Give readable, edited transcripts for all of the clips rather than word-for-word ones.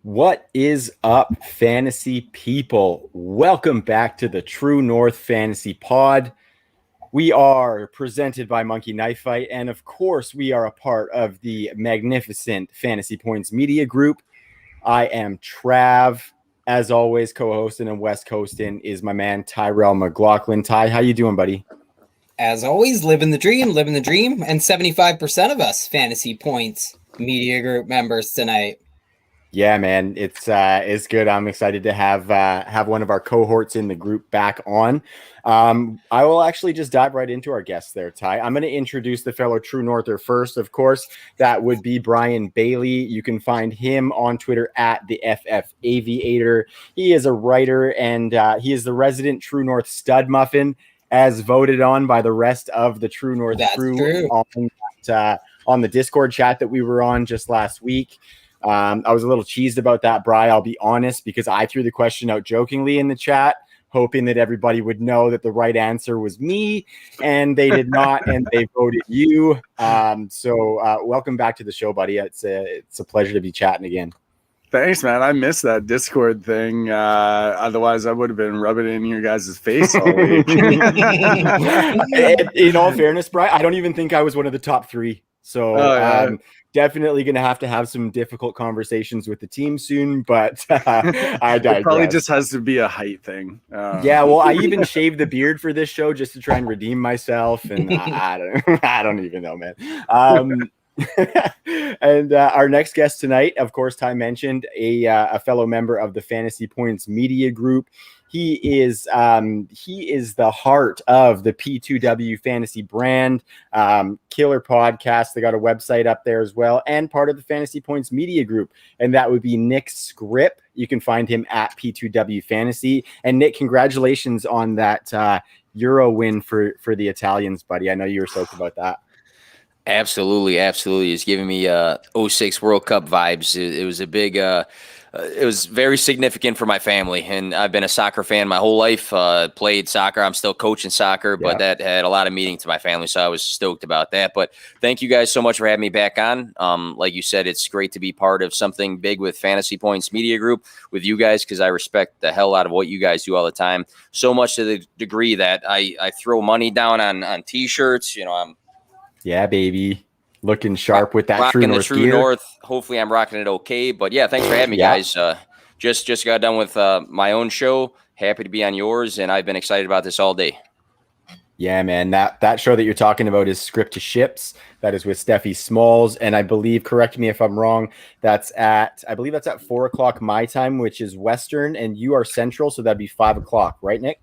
What is up, fantasy people? Welcome back to the True North Fantasy Pod. We are presented by Monkey Knife Fight, and of course, we are a part of the magnificent Fantasy Points Media Group. I am Trav. As always, co-hosting and West Coasting is my man Tyrell McLaughlin. Ty, how you doing, buddy? As always, living the dream, and 75% of us Fantasy Points Media Group members tonight. Yeah, man, it's good. I'm excited to have one of our cohorts in the group back on. I will actually just dive right into our guests there, Ty. I'm going to introduce the fellow True Norther first, of course. That would be Brian Bailey. You can find him on Twitter at the FF Aviator. He is a writer, and he is the resident True North stud muffin, as voted on by the rest of the True North crew on the Discord chat that we were on just last week. I was a little cheesed about that, Bri, I'll be honest, because I threw the question out jokingly in the chat, hoping that everybody would know that the right answer was me, and they did not, and they voted you. So welcome back to the show, buddy. It's a pleasure to be chatting again. Thanks, man. I missed that Discord thing. Otherwise, I would have been rubbing it in your guys' face all week. In all fairness, Bri, I don't even think I was one of the top three. So definitely going to have some difficult conversations with the team soon, but I digress. It probably just has to be a height thing. Yeah, well, I even shaved the beard for this show just to try and redeem myself, and I don't even know, man. And our next guest tonight, of course, Ty mentioned a fellow member of the Fantasy Points Media Group. He is the heart of the P2W Fantasy brand, killer podcast. They got a website up there as well, and part of the Fantasy Points Media Group, and that would be Nick Skrip. You can find him at P2W Fantasy. And Nick, congratulations on that Euro win for the Italians, buddy. I know you were stoked about that. Absolutely. It's giving me 06 World Cup vibes. It was a big it was very significant for my family, and I've been a soccer fan my whole life. Played soccer. I'm still coaching soccer, but that had a lot of meaning to my family, so I was stoked about that. But thank you guys so much for having me back on. Like you said, it's great to be part of something big with Fantasy Points Media Group with you guys, because I respect the hell out of what you guys do all the time. So much to the degree that I throw money down on T-shirts. You know, yeah, baby. Looking sharp with that True North gear. North. Hopefully I'm rocking it okay. But yeah, thanks for having me, guys. Just got done with my own show. Happy to be on yours, and I've been excited about this all day. Yeah, man. That show that you're talking about is Script to Ships. That is with Steffi Smalls. And I believe, correct me if I'm wrong, that's at 4 o'clock my time, which is Western, and you are Central, so that'd be 5 o'clock, right, Nick?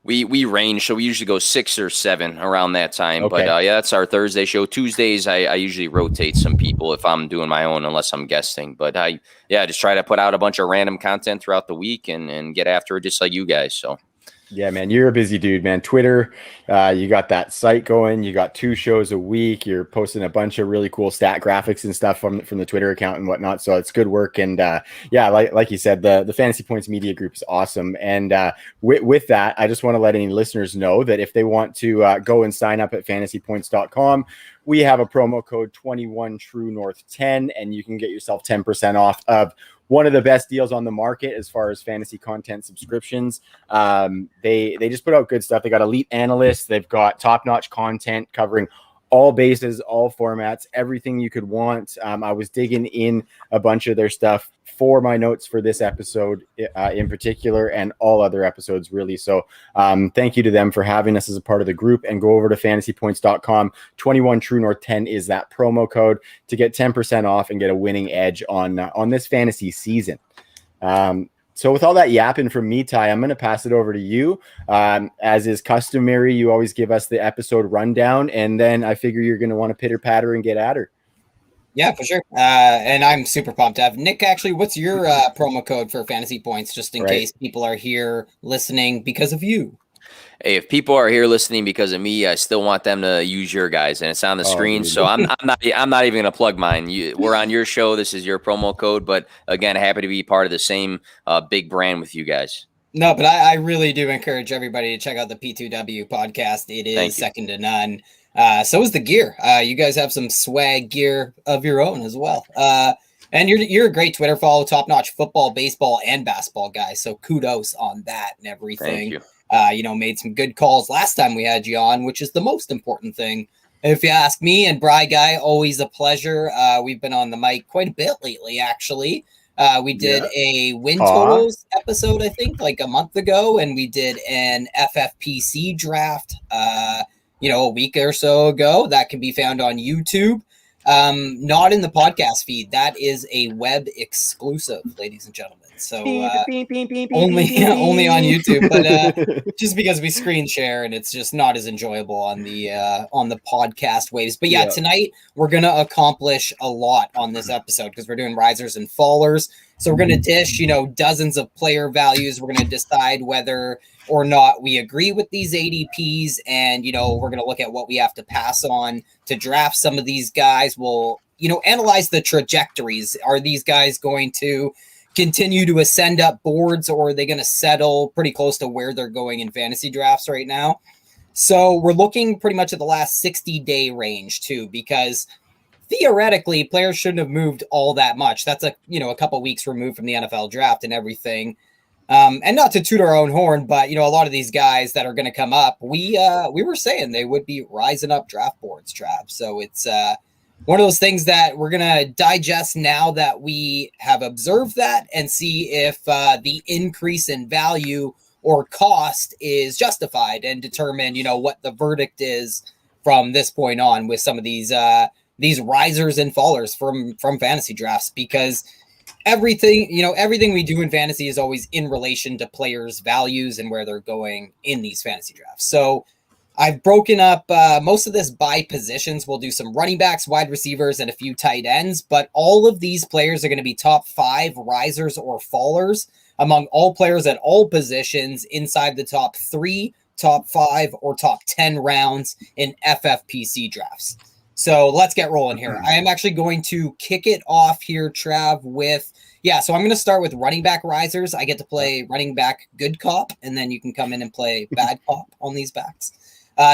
We range, so we usually go 6 or 7 around that time. Okay. But that's our Thursday show. Tuesdays, I usually rotate some people if I'm doing my own, unless I'm guesting. But I just try to put out a bunch of random content throughout the week and get after it just like you guys. So. Yeah, man, you're a busy dude, man. Twitter, you got that site going. You got 2 shows a week. You're posting a bunch of really cool stat graphics and stuff from the Twitter account and whatnot. So it's good work. And like you said, the Fantasy Points Media Group is awesome. And with that, I just want to let any listeners know that if they want to go and sign up at fantasypoints.com, we have a promo code 21TrueNorth10, and you can get yourself 10% off of one of the best deals on the market as far as fantasy content subscriptions. They just put out good stuff. They got elite analysts. They've got top-notch content covering all bases, all formats, everything you could want. I was digging in a bunch of their stuff for my notes for this episode in particular, and all other episodes really. So thank you to them for having us as a part of the group, and go over to fantasypoints.com. 21TrueNorth10 is that promo code to get 10% off and get a winning edge on this fantasy season. So with all that yapping from me, Ty, I'm going to pass it over to you. As is customary, you always give us the episode rundown, and then I figure you're going to want to pitter patter and get at her. Yeah, for sure. And I'm super pumped to have Nick. Actually, what's your promo code for Fantasy Points, just in case people are here listening because of you? Hey, if people are here listening because of me, I still want them to use your guys, and it's on the screen. Dude. So I'm not even going to plug mine. We're on your show. This is your promo code. But again, happy to be part of the same big brand with you guys. No, but I really do encourage everybody to check out the P2W podcast. It is second to none. So is the gear. You guys have some swag gear of your own as well. And you're a great Twitter follow, top-notch football, baseball, and basketball guy. So kudos on that and everything. Thank you. Made some good calls last time we had you on, which is the most important thing. If you ask me, and Bry Guy, always a pleasure. We've been on the mic quite a bit lately, actually. We did a win totals episode, I think, like a month ago, and we did an FFPC draft, a week or so ago. That can be found on YouTube. Not in the podcast feed. That is a web exclusive, ladies and gentlemen. So only on YouTube, but just because we screen share and it's just not as enjoyable on the podcast waves. But tonight we're gonna accomplish a lot on this episode because we're doing risers and fallers. So we're gonna dish, dozens of player values. We're gonna decide whether or not we agree with these ADPs, and we're gonna look at what we have to pass on to draft some of these guys. We'll analyze the trajectories. Are these guys going to continue to ascend up boards, or are they going to settle pretty close to where they're going in fantasy drafts right now? So we're looking pretty much at the last 60-day range too, because theoretically players shouldn't have moved all that much. That's a couple weeks removed from the NFL draft and everything. And not to toot our own horn, but a lot of these guys that are going to come up, we were saying they would be rising up draft boards, Trav. So it's one of those things that we're going to digest now that we have observed that and see if the increase in value or cost is justified and determine, what the verdict is from this point on with some of these risers and fallers from fantasy drafts, because everything we do in fantasy is always in relation to players' values and where they're going in these fantasy drafts. So I've broken up most of this by positions. We'll do some running backs, wide receivers, and a few tight ends. But all of these players are going to be top 5 risers or fallers among all players at all positions inside the top 3, top 5, or top 10 rounds in FFPC drafts. So let's get rolling here. I am actually going to kick it off here, Trav, with so I'm going to start with running back risers. I get to play running back good cop, and then you can come in and play bad cop on these backs.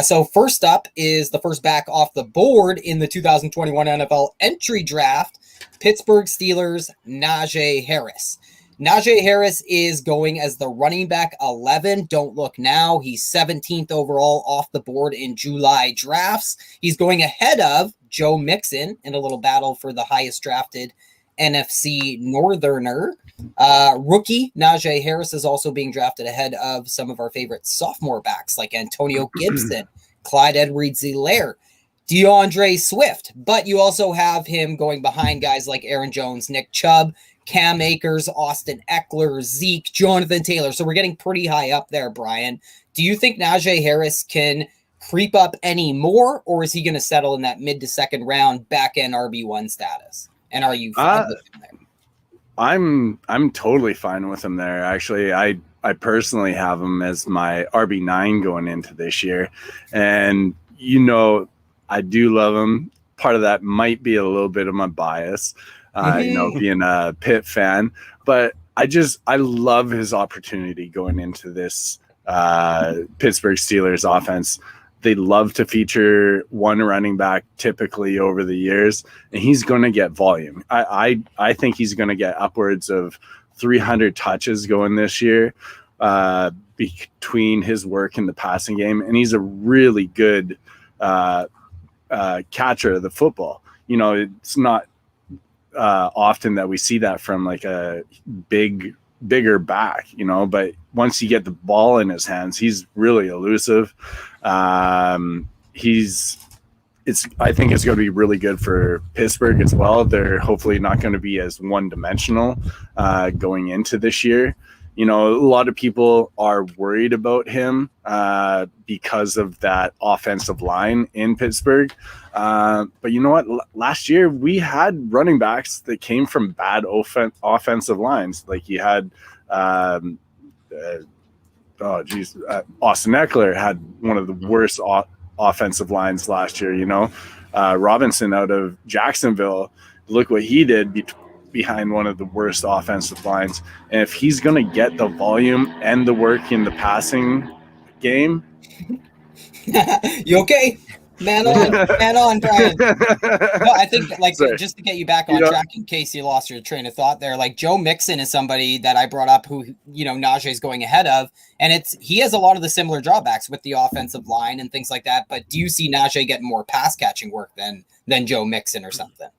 So first up is the first back off the board in the 2021 NFL entry draft, Pittsburgh Steelers, Najee Harris. Najee Harris is going as the running back 11. Don't look now. He's 17th overall off the board in July drafts. He's going ahead of Joe Mixon in a little battle for the highest drafted NFC Northerner. Rookie Najee Harris is also being drafted ahead of some of our favorite sophomore backs like Antonio Gibson, Clyde Edwards-Helaire, DeAndre Swift. But you also have him going behind guys like Aaron Jones, Nick Chubb, Cam Akers, Austin Ekeler, Zeke, Jonathan Taylor. So we're getting pretty high up there, Brian. Do you think Najee Harris can creep up any more, or is he going to settle in that mid to second round back end RB1 status? And are you fine with him there? I'm totally fine with him there. Actually, I personally have him as my RB9 going into this year. And, I do love him. Part of that might be a little bit of my bias, being a Pitt fan. But I love his opportunity going into this Pittsburgh Steelers offense. They love to feature one running back typically over the years, and he's going to get volume. I think he's going to get upwards of 300 touches going this year between his work in the passing game, and he's a really good catcher of the football. It's not often that we see that from like a bigger back, but once you get the ball in his hands, he's really elusive. I think it's going to be really good for Pittsburgh as well. They're hopefully not going to be as one-dimensional going into this year. A lot of people are worried about him because of that offensive line in Pittsburgh. But you know what? Last year we had running backs that came from bad offensive lines. Like you had, Austin Ekeler had one of the worst offensive lines last year. Robinson out of Jacksonville, look what he did behind one of the worst offensive lines. And if he's going to get the volume and the work in the passing game, you okay? Man on, Brian. No, I think like just to get you back on track in case you lost your train of thought there, like Joe Mixon is somebody that I brought up who, Najee's going ahead of, and he has a lot of the similar drawbacks with the offensive line and things like that. But do you see Najee getting more pass catching work than Joe Mixon or something?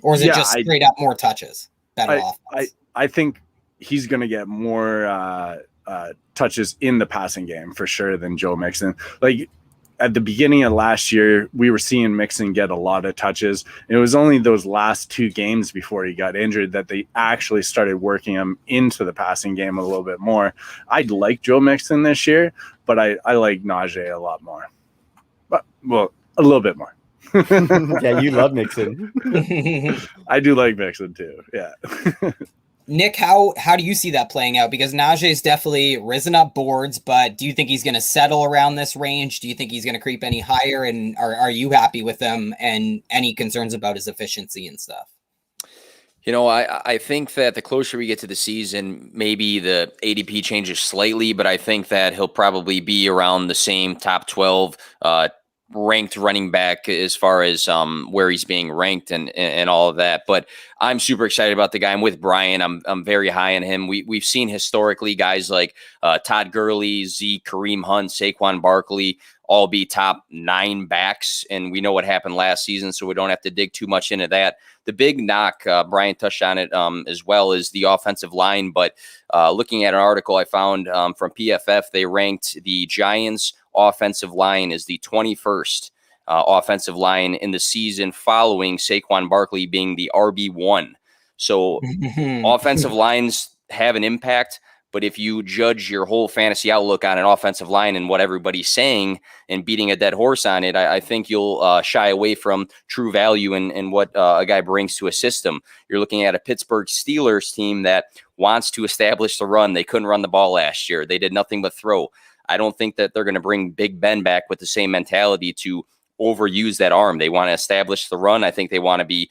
Or is it just straight up more touches? Better offense? I think he's going to get more touches in the passing game for sure than Joe Mixon. Like at the beginning of last year, we were seeing Mixon get a lot of touches. It was only those last 2 games before he got injured that they actually started working him into the passing game a little bit more. I'd like Joe Mixon this year, but I like Najee a lot more. But a little bit more. Yeah, you love Mixon. I do like Mixon too. Yeah. Nick, how do you see that playing out? Because Najee's definitely risen up boards, but do you think he's going to settle around this range? Do you think he's going to creep any higher? And are you happy with him, and any concerns about his efficiency and stuff? I think that the closer we get to the season, maybe the ADP changes slightly, but I think that he'll probably be around the same top 12 ranked running back as far as where he's being ranked and all of that. But I'm super excited about the guy. I'm with Brian. I'm very high on him. We've seen historically guys like Todd Gurley, Zeke, Kareem Hunt, Saquon Barkley all be top 9 backs. And we know what happened last season, so we don't have to dig too much into that. The big knock, Brian touched on it as well, is the offensive line. But looking at an article I found from PFF, they ranked the Giants offensive line is the 21st offensive line in the season, following Saquon Barkley being the RB1. So offensive lines have an impact, but if you judge your whole fantasy outlook on an offensive line and what everybody's saying and beating a dead horse on it, I think you'll shy away from true value in what a guy brings to a system. You're looking at a Pittsburgh Steelers team that wants to establish the run. They couldn't run the ball last year. They did nothing but throw. I don't think that they're going to bring Big Ben back with the same mentality to overuse that arm. They want to establish the run. I think they want to be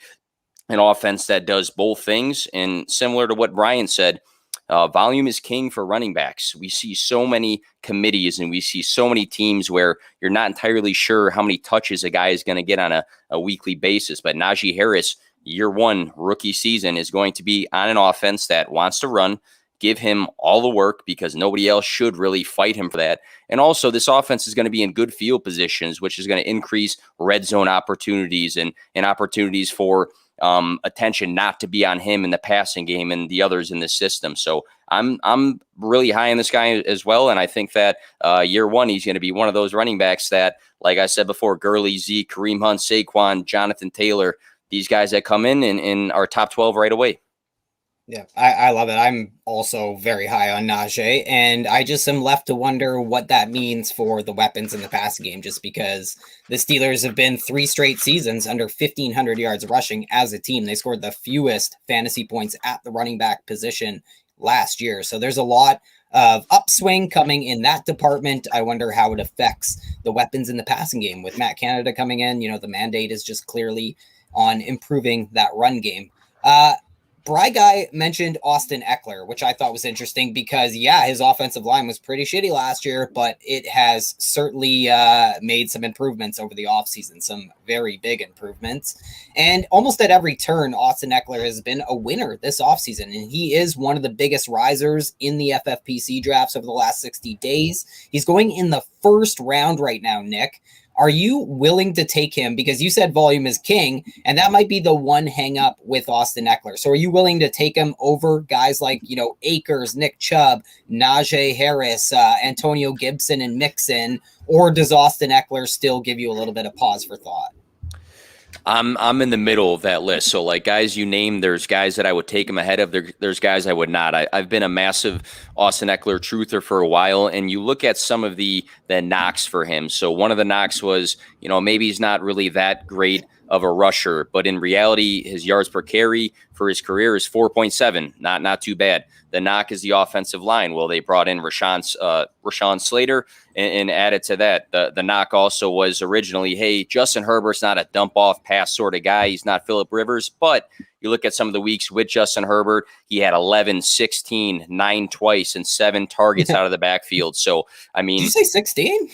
an offense that does both things. And similar to what Brian said, volume is king for running backs. We see so many committees and we see so many teams where you're not entirely sure how many touches a guy is going to get on a weekly basis. But Najee Harris, year 1 rookie season, is going to be on an offense that wants to run. Give him all the work because nobody else should really fight him for that. And also, this offense is going to be in good field positions, which is going to increase red zone opportunities and opportunities for attention not to be on him in the passing game and the others in the system. So I'm really high on this guy as well. And I think that year 1, he's going to be one of those running backs that, like I said before, Gurley, Zeke, Kareem Hunt, Saquon, Jonathan Taylor, these guys that come in are top 12 right away. Yeah, I love it. I'm also very high on Najee, and I just am left to wonder what that means for the weapons in the passing game, just because the Steelers have been 3 straight seasons under 1,500 yards rushing as a team. They scored the fewest fantasy points at the running back position last year. So there's a lot of upswing coming in that department. I wonder how it affects the weapons in the passing game with Matt Canada coming in. The mandate is just clearly on improving that run game. Bry Guy mentioned Austin Ekeler, which I thought was interesting because, his offensive line was pretty shitty last year, but it has certainly made some improvements over the offseason, some very big improvements. And almost at every turn, Austin Ekeler has been a winner this offseason, and he is one of the biggest risers in the FFPC drafts over the last 60 days. He's going in the first round right now, Nick. Are you willing to take him? Because you said volume is king, and that might be the one hang up with Austin Ekeler. So are you willing to take him over guys like, Akers, Nick Chubb, Najee Harris, Antonio Gibson, and Mixon? Or does Austin Ekeler still give you a little bit of pause for thought? I'm in the middle of that list. So like guys you named, there's guys that I would take him ahead of. There's guys I would not. I've been a massive Austin Ekeler truther for a while, and you look at some of the knocks for him. So one of the knocks was, maybe he's not really that great of a rusher, but in reality, his yards per carry for his career is 4.7. Not too bad. The knock is the offensive line. Well, they brought in Rashawn Rashawn Slater and added to that. The knock also was originally, hey, Justin Herbert's not a dump off pass sort of guy. He's not Phillip Rivers, but you look at some of the weeks with Justin Herbert, he had 11, 16, 9 twice, and 7 targets out of the backfield. So, I mean, did you say 16?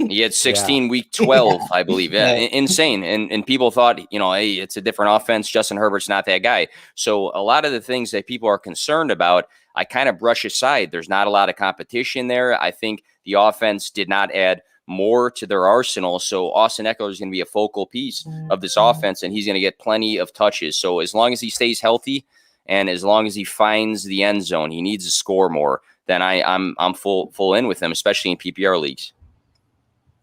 He had 16 week 12, I believe. Yeah, insane. And people thought, hey, it's a different offense. Justin Herbert's not that guy. So a lot of the things that people are concerned about, I kind of brush aside. There's not a lot of competition there. I think the offense did not add more to their arsenal. So Austin Ekeler is going to be a focal piece of this offense, and he's going to get plenty of touches. So as long as he stays healthy and as long as he finds the end zone, he needs to score more. Then I'm full in with him, especially in PPR leagues.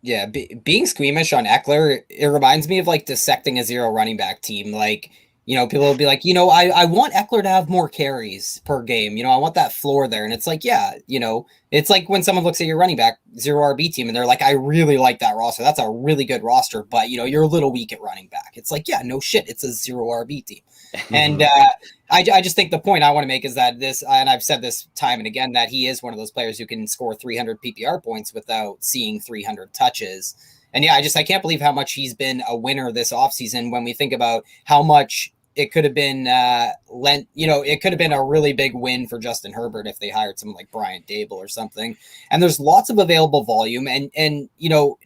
Yeah, being squeamish on Ekeler, it reminds me of like dissecting a 0 running back team. Like, people will be like, I want Ekeler to have more carries per game. I want that floor there. And it's like, yeah, it's like when someone looks at your running back 0 RB team and they're like, I really like that roster. That's a really good roster, but you're a little weak at running back. It's like, yeah, no shit. It's a 0 RB team. And I just think the point I want to make is that and I've said this time and again, that he is one of those players who can score 300 PPR points without seeing 300 touches. And yeah, I can't believe how much he's been a winner this offseason when we think about how much it could have been it could have been a really big win for Justin Herbert if they hired someone like Brian Dable or something. And there's lots of available volume. And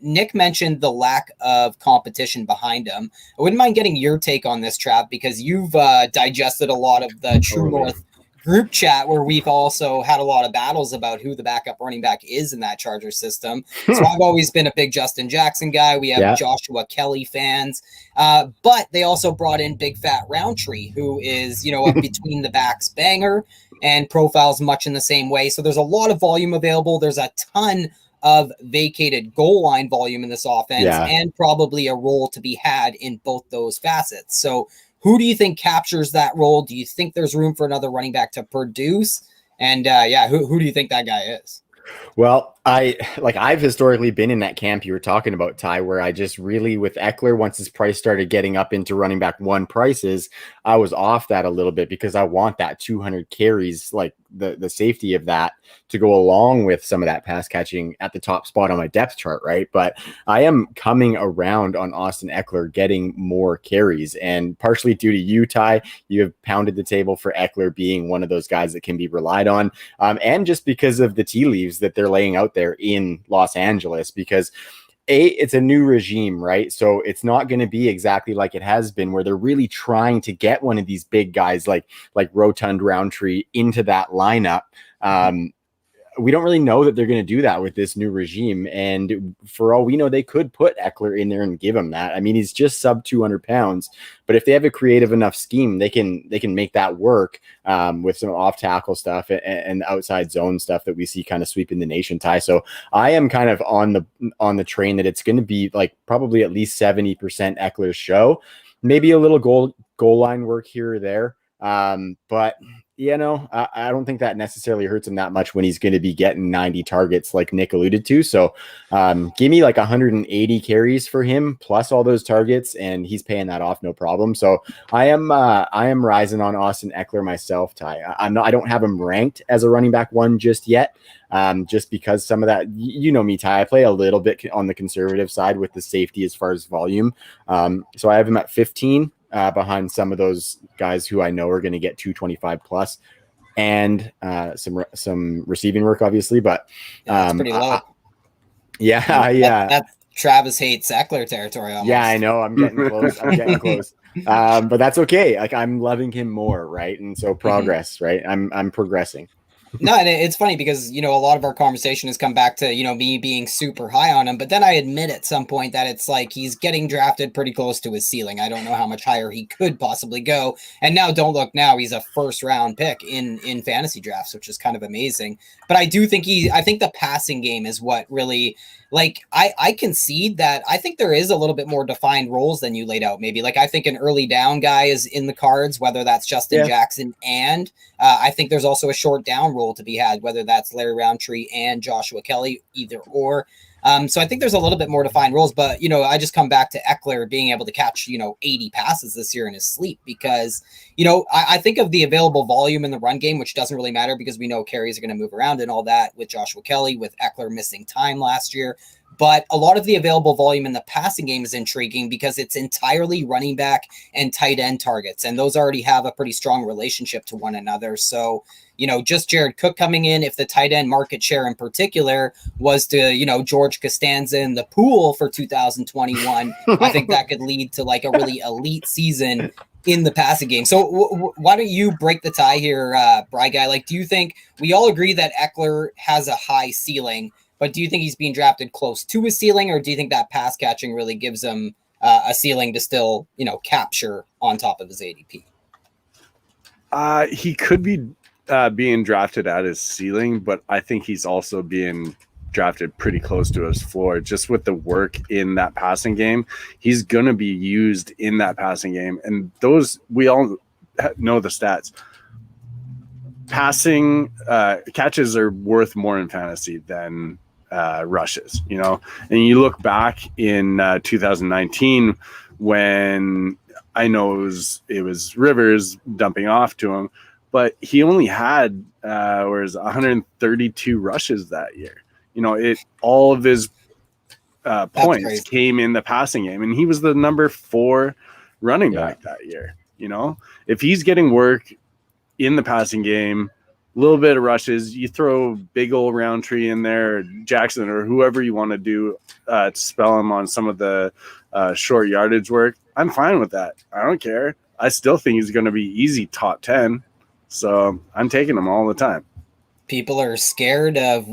Nick mentioned the lack of competition behind him. I wouldn't mind getting your take on this, Trav, because you've digested a lot of the True North group chat where we've also had a lot of battles about who the backup running back is in that Charger system. So I've always been a big Justin Jackson guy. We have Joshua Kelly fans, but they also brought in Big Fat Roundtree, who is, a between the backs banger and profiles much in the same way. So there's a lot of volume available. There's a ton of vacated goal line volume in this offense and probably a role to be had in both those facets. So who do you think captures that role? Do you think there's room for another running back to produce? And who do you think that guy is? Well, I've historically been in that camp you were talking about, Ty, where I just really, with Ekeler, once his price started getting up into running back 1 prices, I was off that a little bit because I want that 200 carries, like the safety of that to go along with some of that pass catching at the top spot on my depth chart, right? But I am coming around on Austin Ekeler getting more carries, and partially due to you, Ty, you have pounded the table for Ekeler being one of those guys that can be relied on, and just because of the tea leaves that they're laying out there in Los Angeles, because it's a new regime, right? So it's not going to be exactly like it has been, where they're really trying to get one of these big guys like Rotund Roundtree into that lineup. We don't really know that they're going to do that with this new regime. And for all we know, they could put Ekeler in there and give him that. I mean, he's just sub 200 pounds, but if they have a creative enough scheme, they can make that work with some off tackle stuff and outside zone stuff that we see kind of sweeping the nation, Ty. So I am kind of on the train that it's going to be like probably at least 70% Ekeler's show, maybe a little goal line work here or there. But I don't think that necessarily hurts him that much when he's going to be getting 90 targets like Nick alluded to. So give me like 180 carries for him plus all those targets, and he's paying that off no problem. So I am rising on Austin Ekeler myself, Ty. I don't have him ranked as a running back 1 just yet. Just because some of that, me, Ty, I play a little bit on the conservative side with the safety as far as volume. So I have him at 15. Behind some of those guys who I know are going to get 225 plus and some receiving work, obviously. But that's pretty low. That's Travis hates Ekeler territory almost. Yeah, I know. I'm getting close. But that's okay. Like, I'm loving him more, right? And so progress, right? I'm progressing. No, and it's funny because, a lot of our conversation has come back to, me being super high on him. But then I admit at some point that it's like he's getting drafted pretty close to his ceiling. I don't know how much higher he could possibly go. And now, don't look now, he's a first round pick in fantasy drafts, which is kind of amazing. But I do think I think the passing game is what really, like, I concede that I think there is a little bit more defined roles than you laid out. Maybe like I think an early down guy is in the cards, whether that's Justin Jackson and I think there's also a short down role to be had, whether that's Larry Roundtree and Joshua Kelly, either or. So I think there's a little bit more defined roles, but, I just come back to Ekeler being able to catch, 80 passes this year in his sleep because, I think of the available volume in the run game, which doesn't really matter because we know carries are going to move around and all that with Joshua Kelly, with Ekeler missing time last year. But a lot of the available volume in the passing game is intriguing because it's entirely running back and tight end targets. And those already have a pretty strong relationship to one another. So, just Jared Cook coming in, if the tight end market share in particular was to, George Costanza in the pool for 2021, I think that could lead to like a really elite season in the passing game. So why don't you break the tie here, Bry Guy? Like, do you think we all agree that Ekeler has a high ceiling, but do you think he's being drafted close to his ceiling, or do you think that pass catching really gives him a ceiling to still, capture on top of his ADP? He could be being drafted at his ceiling, but I think he's also being drafted pretty close to his floor just with the work in that passing game. He's going to be used in that passing game. And those, we all know the stats. Passing catches are worth more in fantasy than rushes, and you look back in 2019 when I know it was Rivers dumping off to him, but he only had 132 rushes that year. All of his points came in the passing game, and he was the number 4 running back that year. If he's getting work in the passing game, a little bit of rushes, you throw big old Roundtree in there, or Jackson, or whoever you want to do to spell him on some of the short yardage work, I'm fine with that. I don't care. I still think he's going to be easy top 10. So I'm taking him all the time. People are scared of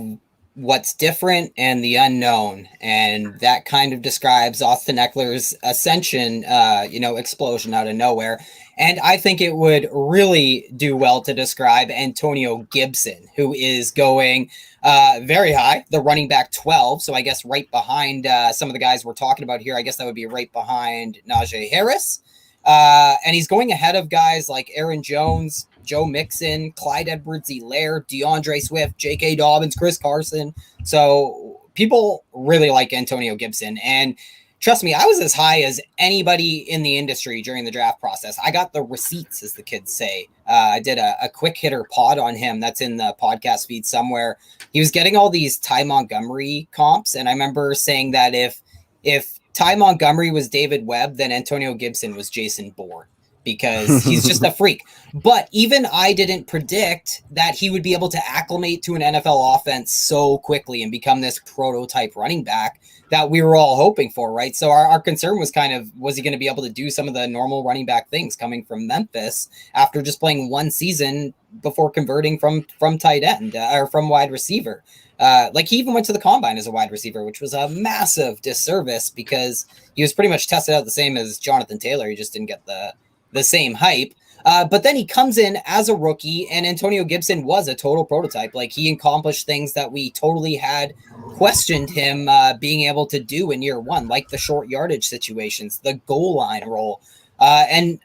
what's different and the unknown. And that kind of describes Austin Ekeler's ascension, explosion out of nowhere. And I think it would really do well to describe Antonio Gibson, who is going very high, the running back 12. So I guess right behind some of the guys we're talking about here, I guess that would be right behind Najee Harris. And he's going ahead of guys like Aaron Jones, Joe Mixon, Clyde Edwards-Helaire, DeAndre Swift, J.K. Dobbins, Chris Carson. So people really like Antonio Gibson. And trust me, I was as high as anybody in the industry during the draft process. I got the receipts, as the kids say. I did a quick hitter pod on him. That's in the podcast feed somewhere. He was getting all these Ty Montgomery comps. And I remember saying that if Ty Montgomery was David Webb, then Antonio Gibson was Jason Bourne, because he's just a freak. But even I didn't predict that he would be able to acclimate to an NFL offense so quickly and become this prototype running back that we were all hoping for, right? So our concern was kind of, was he going to be able to do some of the normal running back things coming from Memphis after just playing one season before converting from tight end or from wide receiver? Like he even went to the combine as a wide receiver, which was a massive disservice because he was pretty much tested out the same as Jonathan Taylor. He just didn't get the same hype. But then he comes in as a rookie, and Antonio Gibson was a total prototype. Like he accomplished things that we totally had questioned him being able to do in year one, like the short yardage situations, the goal line role. And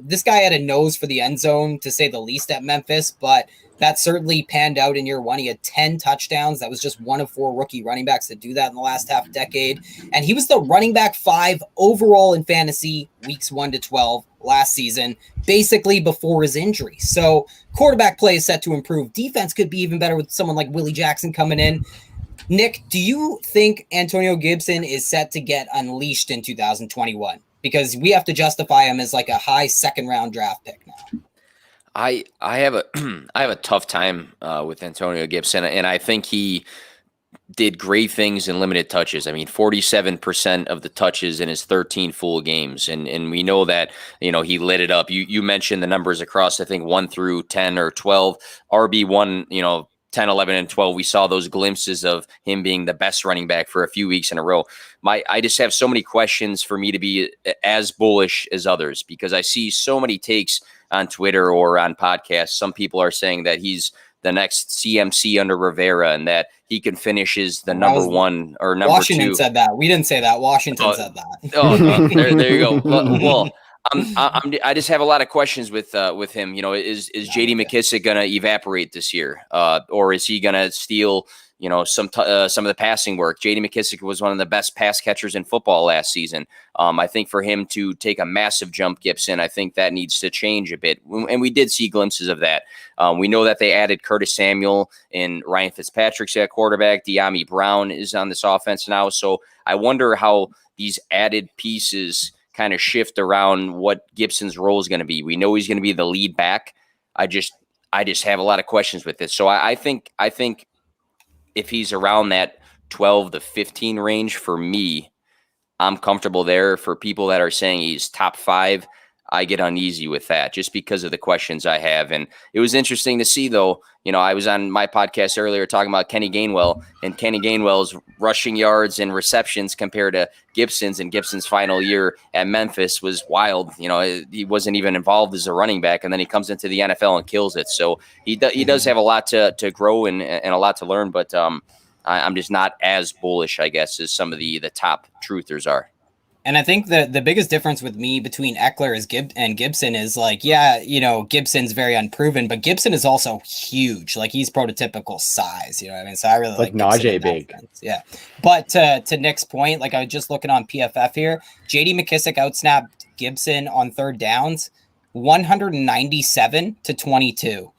this guy had a nose for the end zone, to say the least, at Memphis, but that certainly panned out in year one. He had 10 touchdowns. That was just one of 4 rookie running backs to do that in the last half decade. And he was the running back 5 overall in fantasy weeks 1 to 12 last season, basically before his injury. So quarterback play is set to improve. Defense could be even better with someone like Willie Jackson coming in. Nick, do you think Antonio Gibson is set to get unleashed in 2021? Because we have to justify him as like a high second round draft pick now. I have a tough time with Antonio Gibson, and I think he did great things in limited touches. I mean, 47% of the touches in his 13 full games, and we know that he lit it up. You mentioned the numbers across, I think, 1 through 10 or 12, RB1, 10, 11, and 12, we saw those glimpses of him being the best running back for a few weeks in a row. I just have so many questions for me to be as bullish as others, because I see so many takes on Twitter or on podcasts. Some people are saying that he's the next CMC under Rivera and that he can finish as the number 1 or number 2. Washington said that. We didn't say that. Washington said that. Oh, no, there you go. Well, I just have a lot of questions with him. Is J.D. McKissic going to evaporate this year, or is he going to steal some of the passing work. J.D. McKissic was one of the best pass catchers in football last season. I think for him to take a massive jump, Gibson, I think that needs to change a bit. And we did see glimpses of that. We know that they added Curtis Samuel and Ryan Fitzpatrick's at quarterback. De'Ami Brown is on this offense now. So I wonder how these added pieces kind of shift around what Gibson's role is going to be. We know he's going to be the lead back. I just have a lot of questions with this. So I think if he's around that 12 to 15 range, for me, I'm comfortable there. For people that are saying he's top 5, I get uneasy with that just because of the questions I have. And it was interesting to see, though, I was on my podcast earlier talking about Kenny Gainwell, and Kenny Gainwell's rushing yards and receptions compared to Gibson's, and Gibson's final year at Memphis was wild. He wasn't even involved as a running back, and then he comes into the NFL and kills it. So he does have a lot to grow and a lot to learn, but I'm just not as bullish, I guess, as some of the top truthers are. And I think the biggest difference with me between Ekeler and Gibson is Gibson's very unproven, but Gibson is also huge. Like, he's prototypical size, you know what I mean? So I really like Najee big. Yeah. But to Nick's point, like, I was just looking on PFF here, J.D. McKissic outsnapped Gibson on third downs 197 to 22.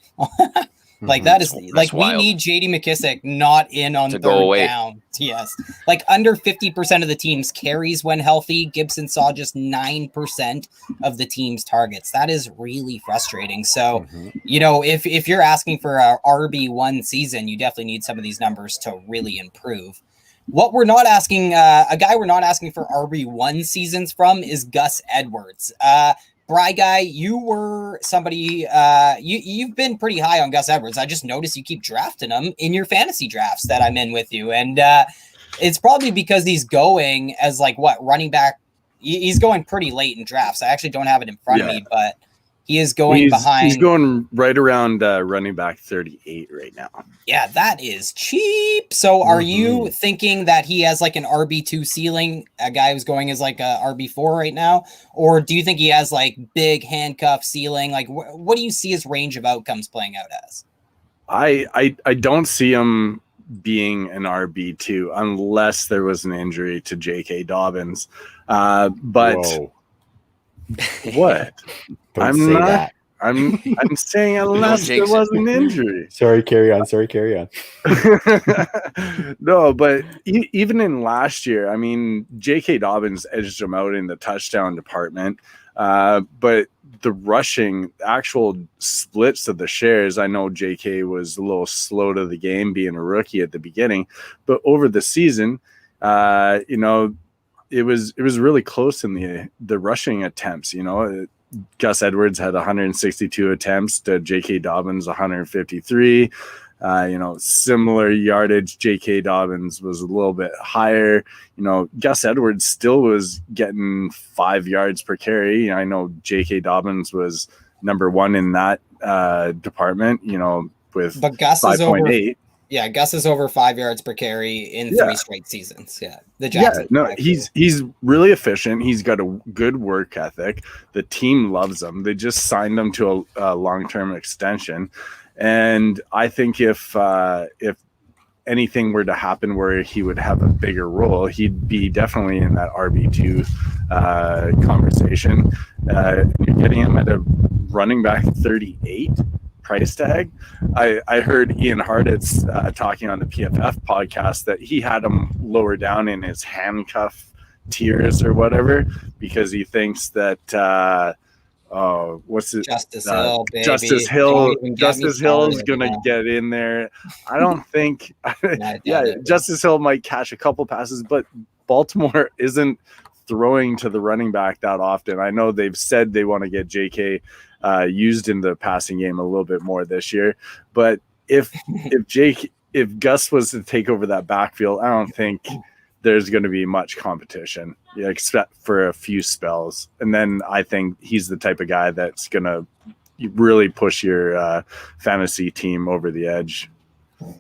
Like, that is like, we need J.D. McKissic not in on third down. Yes. Like, under 50% of the team's carries when healthy. Gibson saw just 9% of the team's targets. That is really frustrating. So, if you're asking for a RB1 season, you definitely need some of these numbers to really improve. What we're not asking, a guy we're not asking for RB1 seasons from is Gus Edwards. Bry guy, you were somebody, you've been pretty high on Gus Edwards. I just noticed you keep drafting him in your fantasy drafts that I'm in with you. And it's probably because he's going as running back. He's going pretty late in drafts. I actually don't have it in front of me, but he is going behind. He's going right around running back 38 right now. Yeah, that is cheap. So are you thinking that he has like an RB2 ceiling, a guy who's going as like a RB4 right now? Or do you think he has like big handcuff ceiling? Like, what do you see his range of outcomes playing out as? I don't see him being an RB2 unless there was an injury to J.K. Dobbins. But Whoa. What? Don't say that. I'm saying unless there was an injury. Sorry, carry on. No, but even in last year, I mean, J.K. Dobbins edged him out in the touchdown department. But the rushing, actual splits of the shares, I know J.K. was a little slow to the game being a rookie at the beginning, but over the season, it was really close in the rushing attempts. Gus Edwards had 162 attempts to J.K. Dobbins 153. Similar yardage. J.K. Dobbins was a little bit higher. Gus Edwards still was getting 5 yards per carry. I know J.K. Dobbins was number 1 in that department. With 5.8. Yeah, Gus is over 5 yards per carry in 3 straight seasons. Yeah, he's really efficient. He's got a good work ethic. The team loves him. They just signed him to a long-term extension, and I think if anything were to happen where he would have a bigger role, he'd be definitely in that RB2 conversation. You're getting him at a running back 38. Price tag. I heard Ian Hartitz talking on the PFF podcast that he had him lower down in his handcuff tiers or whatever because he thinks that Justice Hill, baby. Justice Hill is gonna get in there. I don't think. Justice Hill might catch a couple passes, but Baltimore isn't throwing to the running back that often. I know they've said they want to get JK used in the passing game a little bit more this year, but if Gus was to take over that backfield, I don't think there's going to be much competition, except for a few spells. And then I think he's the type of guy that's going to really push your fantasy team over the edge.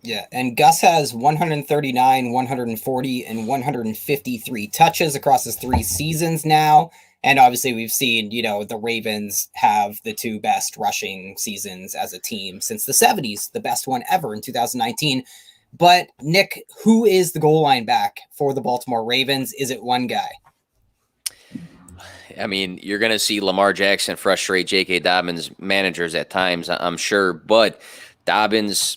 Yeah, and Gus has 139, 140, and 153 touches across his 3 seasons now. And obviously we've seen, the Ravens have the 2 best rushing seasons as a team since the 70s, the best one ever in 2019. But Nick, who is the goal line back for the Baltimore Ravens? Is it one guy? I mean, you're going to see Lamar Jackson frustrate J.K. Dobbins managers at times, I'm sure. But Dobbins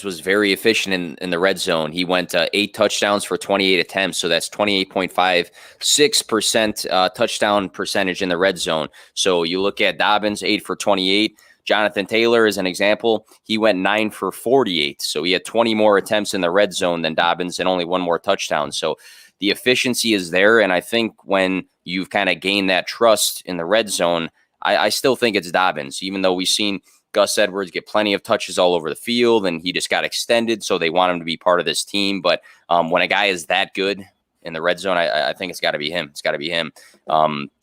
was very efficient in the red zone. He went 8 touchdowns for 28 attempts. So that's 28.56% touchdown percentage in the red zone. So you look at Dobbins, 8 for 28. Jonathan Taylor is an example. He went 9 for 48. So he had 20 more attempts in the red zone than Dobbins and only 1 more touchdown. So the efficiency is there. And I think when you've kind of gained that trust in the red zone, I still think it's Dobbins, even though we've seen Gus Edwards get plenty of touches all over the field and he just got extended. So they want him to be part of this team. But when a guy is that good in the red zone, I think it's got to be him. It's got to be him.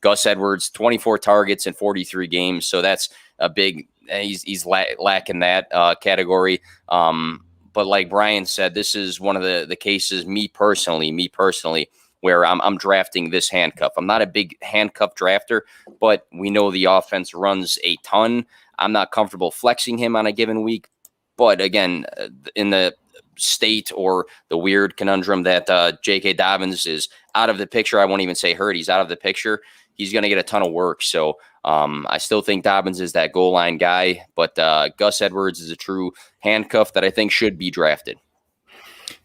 Gus Edwards, 24 targets in 43 games. So that's a big, he's lacking that category. But like Brian said, this is one of the cases, me personally, where I'm drafting this handcuff. I'm not a big handcuff drafter, but we know the offense runs a ton. I'm not comfortable flexing him on a given week. But again, in the state or the weird conundrum that J.K. Dobbins is out of the picture, I won't even say hurt. He's out of the picture. He's going to get a ton of work. So I still think Dobbins is that goal line guy, but Gus Edwards is a true handcuff that I think should be drafted.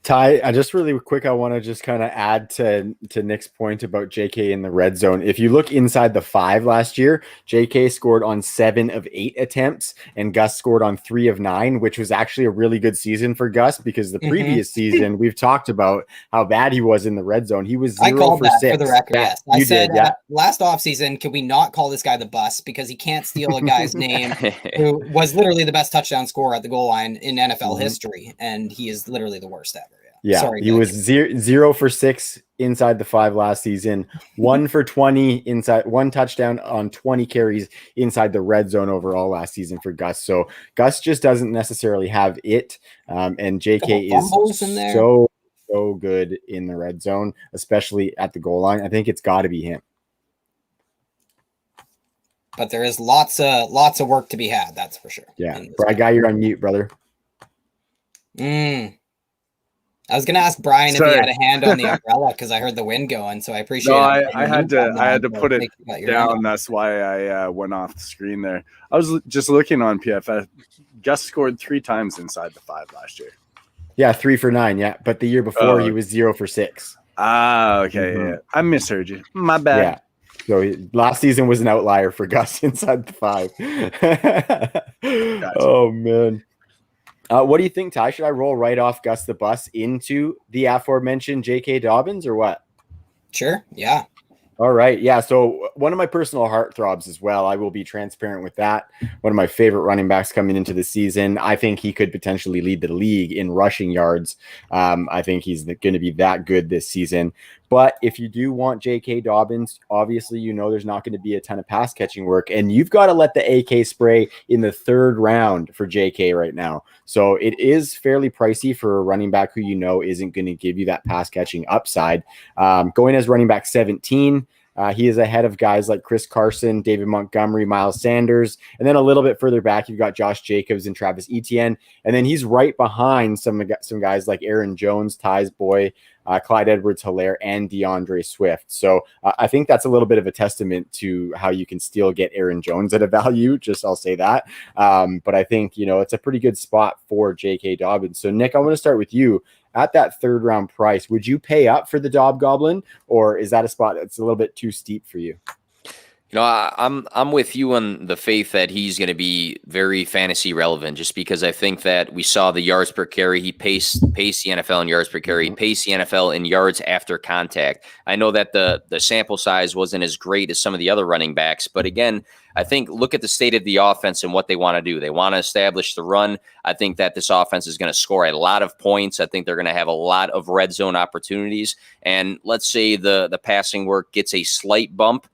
Ty, just really quick, I want to just kind of add to Nick's point about JK in the red zone. If you look inside the 5 last year, JK scored on 7 of 8 attempts and Gus scored on 3 of 9, which was actually a really good season for Gus because the previous season we've talked about how bad he was in the red zone. He was 0 for 6. For the record, yes. I said did, yeah. Last offseason, can we not call this guy the bus because he can't steal a guy's name who was literally the best touchdown scorer at the goal line in NFL history, and he is literally the worst ever. Yeah, sorry, he was 0 for 6 inside the 5 last season, 1 for 20 inside, 1 touchdown on 20 carries inside the red zone overall last season for Gus. So Gus just doesn't necessarily have it. And JK is so good in the red zone, especially at the goal line. I think it's got to be him. But there is lots of work to be had. That's for sure. Yeah, I got you on mute, brother. I was gonna ask Brian if he had a hand on the umbrella because I heard the wind going, so I appreciate it. I had to put it down. That's why I went off the screen there. I was just looking on PFF. Gus scored 3 times inside the 5 last year. Yeah, 3 for 9. Yeah, but the year before he was 0 for 6. Ah, okay. Yeah. I misheard you. My bad. Yeah. So last season was an outlier for Gus inside the 5. Gotcha. Oh man. What do you think, Ty? Should I roll right off Gus the bus into the aforementioned J.K. Dobbins or what? Sure. Yeah. All right. Yeah. So one of my personal heartthrobs as well. I will be transparent with that. One of my favorite running backs coming into the season. I think he could potentially lead the league in rushing yards. I think he's going to be that good this season. But if you do want J.K. Dobbins, obviously, there's not going to be a ton of pass catching work, and you've got to let the AK spray in the 3rd round for J.K. right now. So it is fairly pricey for a running back who isn't going to give you that pass catching upside. Going as running back 17. He is ahead of guys like Chris Carson, David Montgomery, Miles Sanders. And then a little bit further back, you've got Josh Jacobs and Travis Etienne. And then he's right behind some guys like Aaron Jones, Ty's boy, Clyde Edwards, Helaire, and DeAndre Swift. So I think that's a little bit of a testament to how you can still get Aaron Jones at a value. I'll say that. But I think, it's a pretty good spot for J.K. Dobbins. So Nick, I want to start with you. At that 3rd round price, would you pay up for the Dobb Goblin, or is that a spot that's a little bit too steep for you? I'm with you on the faith that he's going to be very fantasy relevant, just because I think that we saw the yards per carry. He paced the NFL in yards per carry. He paced the NFL in yards after contact. I know that the sample size wasn't as great as some of the other running backs, but again, I think look at the state of the offense and what they want to do. They want to establish the run. I think that this offense is going to score a lot of points. I think they're going to have a lot of red zone opportunities. And let's say the passing work gets a slight bump.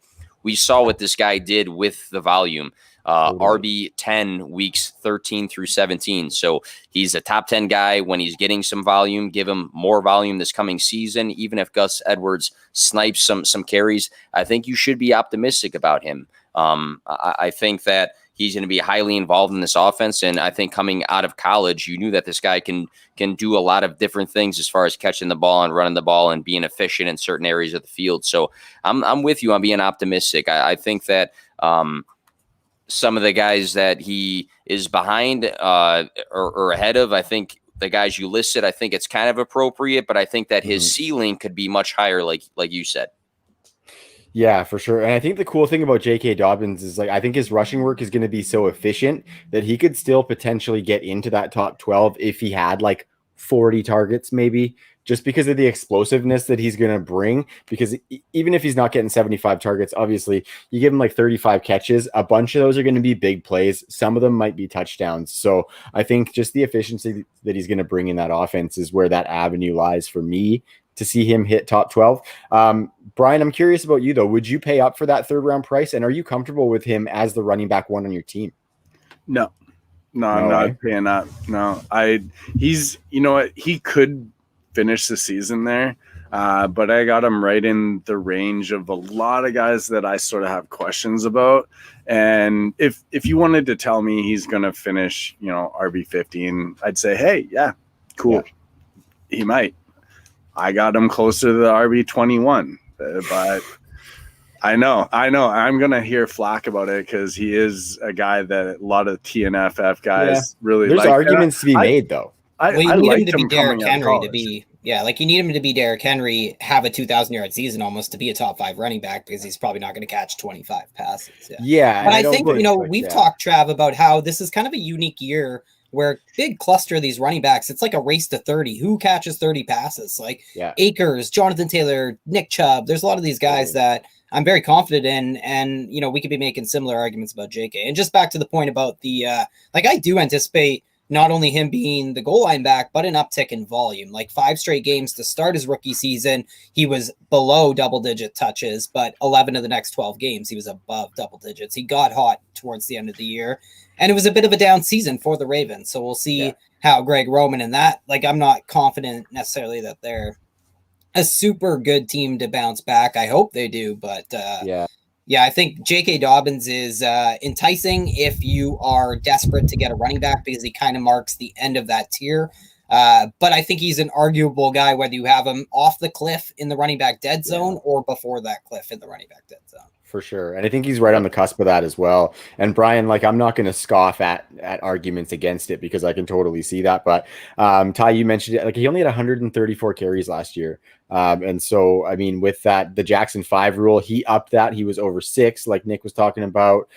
We saw what this guy did with the volume. RB 10 weeks 13 through 17. So he's a top 10 guy when he's getting some volume. Give him more volume this coming season. Even if Gus Edwards snipes some carries, I think you should be optimistic about him. I think that he's going to be highly involved in this offense. And I think coming out of college, you knew that this guy can do a lot of different things as far as catching the ball and running the ball and being efficient in certain areas of the field. So I'm with you on being optimistic. I think that some of the guys that he is behind or ahead of, I think the guys you listed, I think it's kind of appropriate, but I think that his ceiling could be much higher, like you said. Yeah, for sure. And I think the cool thing about J.K. Dobbins is I think his rushing work is going to be so efficient that he could still potentially get into that top 12 if he had 40 targets, maybe, just because of the explosiveness that he's going to bring. Because even if he's not getting 75 targets, obviously you give him 35 catches, a bunch of those are going to be big plays. Some of them might be touchdowns. So I think just the efficiency that he's going to bring in that offense is where that avenue lies for me to see him hit top 12. Brian, I'm curious about you though. Would you pay up for that 3rd round price? And are you comfortable with him as the running back 1 on your team? No, I'm not paying up. No, he's, you know what? He could finish the season there. But I got him right in the range of a lot of guys that I sort of have questions about. And if you wanted to tell me he's going to finish, RB 15, I'd say, hey, yeah, cool. Yeah. He might. I got him closer to the RB 21, but I know I'm going to hear flack about it because he is a guy that a lot of TNFF guys really like. There's arguments to be made though. You need him to be Derrick Henry to be, you need him to be Derrick Henry, have a 2,000-yard season almost to be a top 5 running back because he's probably not going to catch 25 passes. Yeah. But I think, we've talked, Trav, about how this is kind of a unique year where big cluster of these running backs, it's like a race to 30. Who catches 30 passes? Akers, Jonathan Taylor, Nick Chubb. There's a lot of these guys that I'm very confident in. And, we could be making similar arguments about JK. And just back to the point about the, I do anticipate not only him being the goal line back, but an uptick in volume. 5 straight games to start his rookie season, he was below double-digit touches, but 11 of the next 12 games, he was above double digits. He got hot towards the end of the year, and it was a bit of a down season for the Ravens. So we'll see how Greg Roman and that, I'm not confident necessarily that they're a super good team to bounce back. I hope they do, but I think J.K. Dobbins is enticing if you are desperate to get a running back because he kind of marks the end of that tier. But I think he's an arguable guy, whether you have him off the cliff in the running back dead zone or before that cliff in the running back dead zone. For sure. And I think he's right on the cusp of that as well. And Brian, I'm not going to scoff at arguments against it because I can totally see that. But Ty, you mentioned it, he only had 134 carries last year. And so, with that, the Jackson 5 rule, he upped that. He was over 6, like Nick was talking about.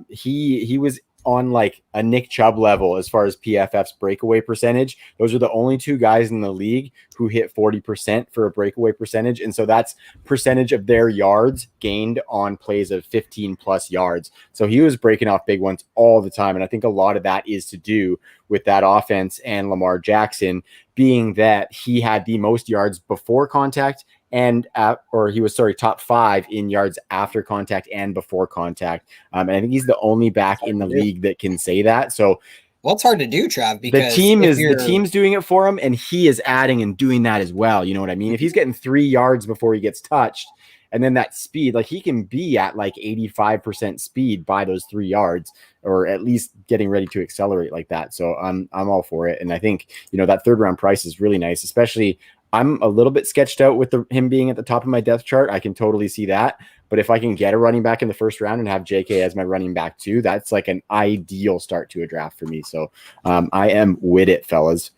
He was on a Nick Chubb level as far as PFF's breakaway percentage. Those are the only 2 guys in the league who hit 40% for a breakaway percentage. And so that's percentage of their yards gained on plays of 15 plus yards. So he was breaking off big ones all the time. And I think a lot of that is to do with that offense and Lamar Jackson being that he had the most yards before contact and top 5 in yards after contact and before contact. And I think he's the only back in the league that can say that. So it's hard to do, Trav, because the team's doing it for him and he is adding and doing that as well. You know what I mean? If he's getting 3 yards before he gets touched and then that speed, he can be at 85% speed by those 3 yards or at least getting ready to accelerate like that. So I'm all for it. And I think, that 3rd round price is really nice, especially I'm a little bit sketched out with him being at the top of my depth chart. I can totally see that. But if I can get a running back in the 1st round and have JK as my running back too, that's an ideal start to a draft for me. So I am with it, fellas.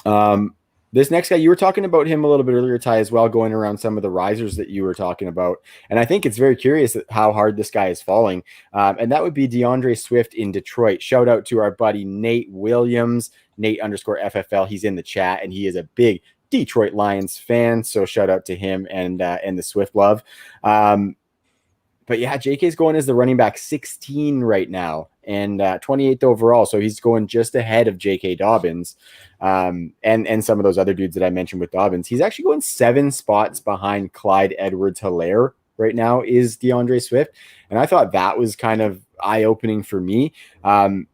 This next guy, you were talking about him a little bit earlier, Ty, as well, going around some of the risers that you were talking about. And I think it's very curious how hard this guy is falling. And that would be DeAndre Swift in Detroit. Shout out to our buddy Nate Williams, Nate_FFL. He's in the chat and he is a big Detroit Lions fan, so shout out to him and the Swift love. But yeah, JK's going as the running back 16 right now and 28th overall, so he's going just ahead of JK Dobbins and some of those other dudes that I mentioned with Dobbins. He's actually going 7 spots behind Clyde Edwards-Helaire right now is DeAndre Swift, and I thought that was kind of eye-opening for me. Brad,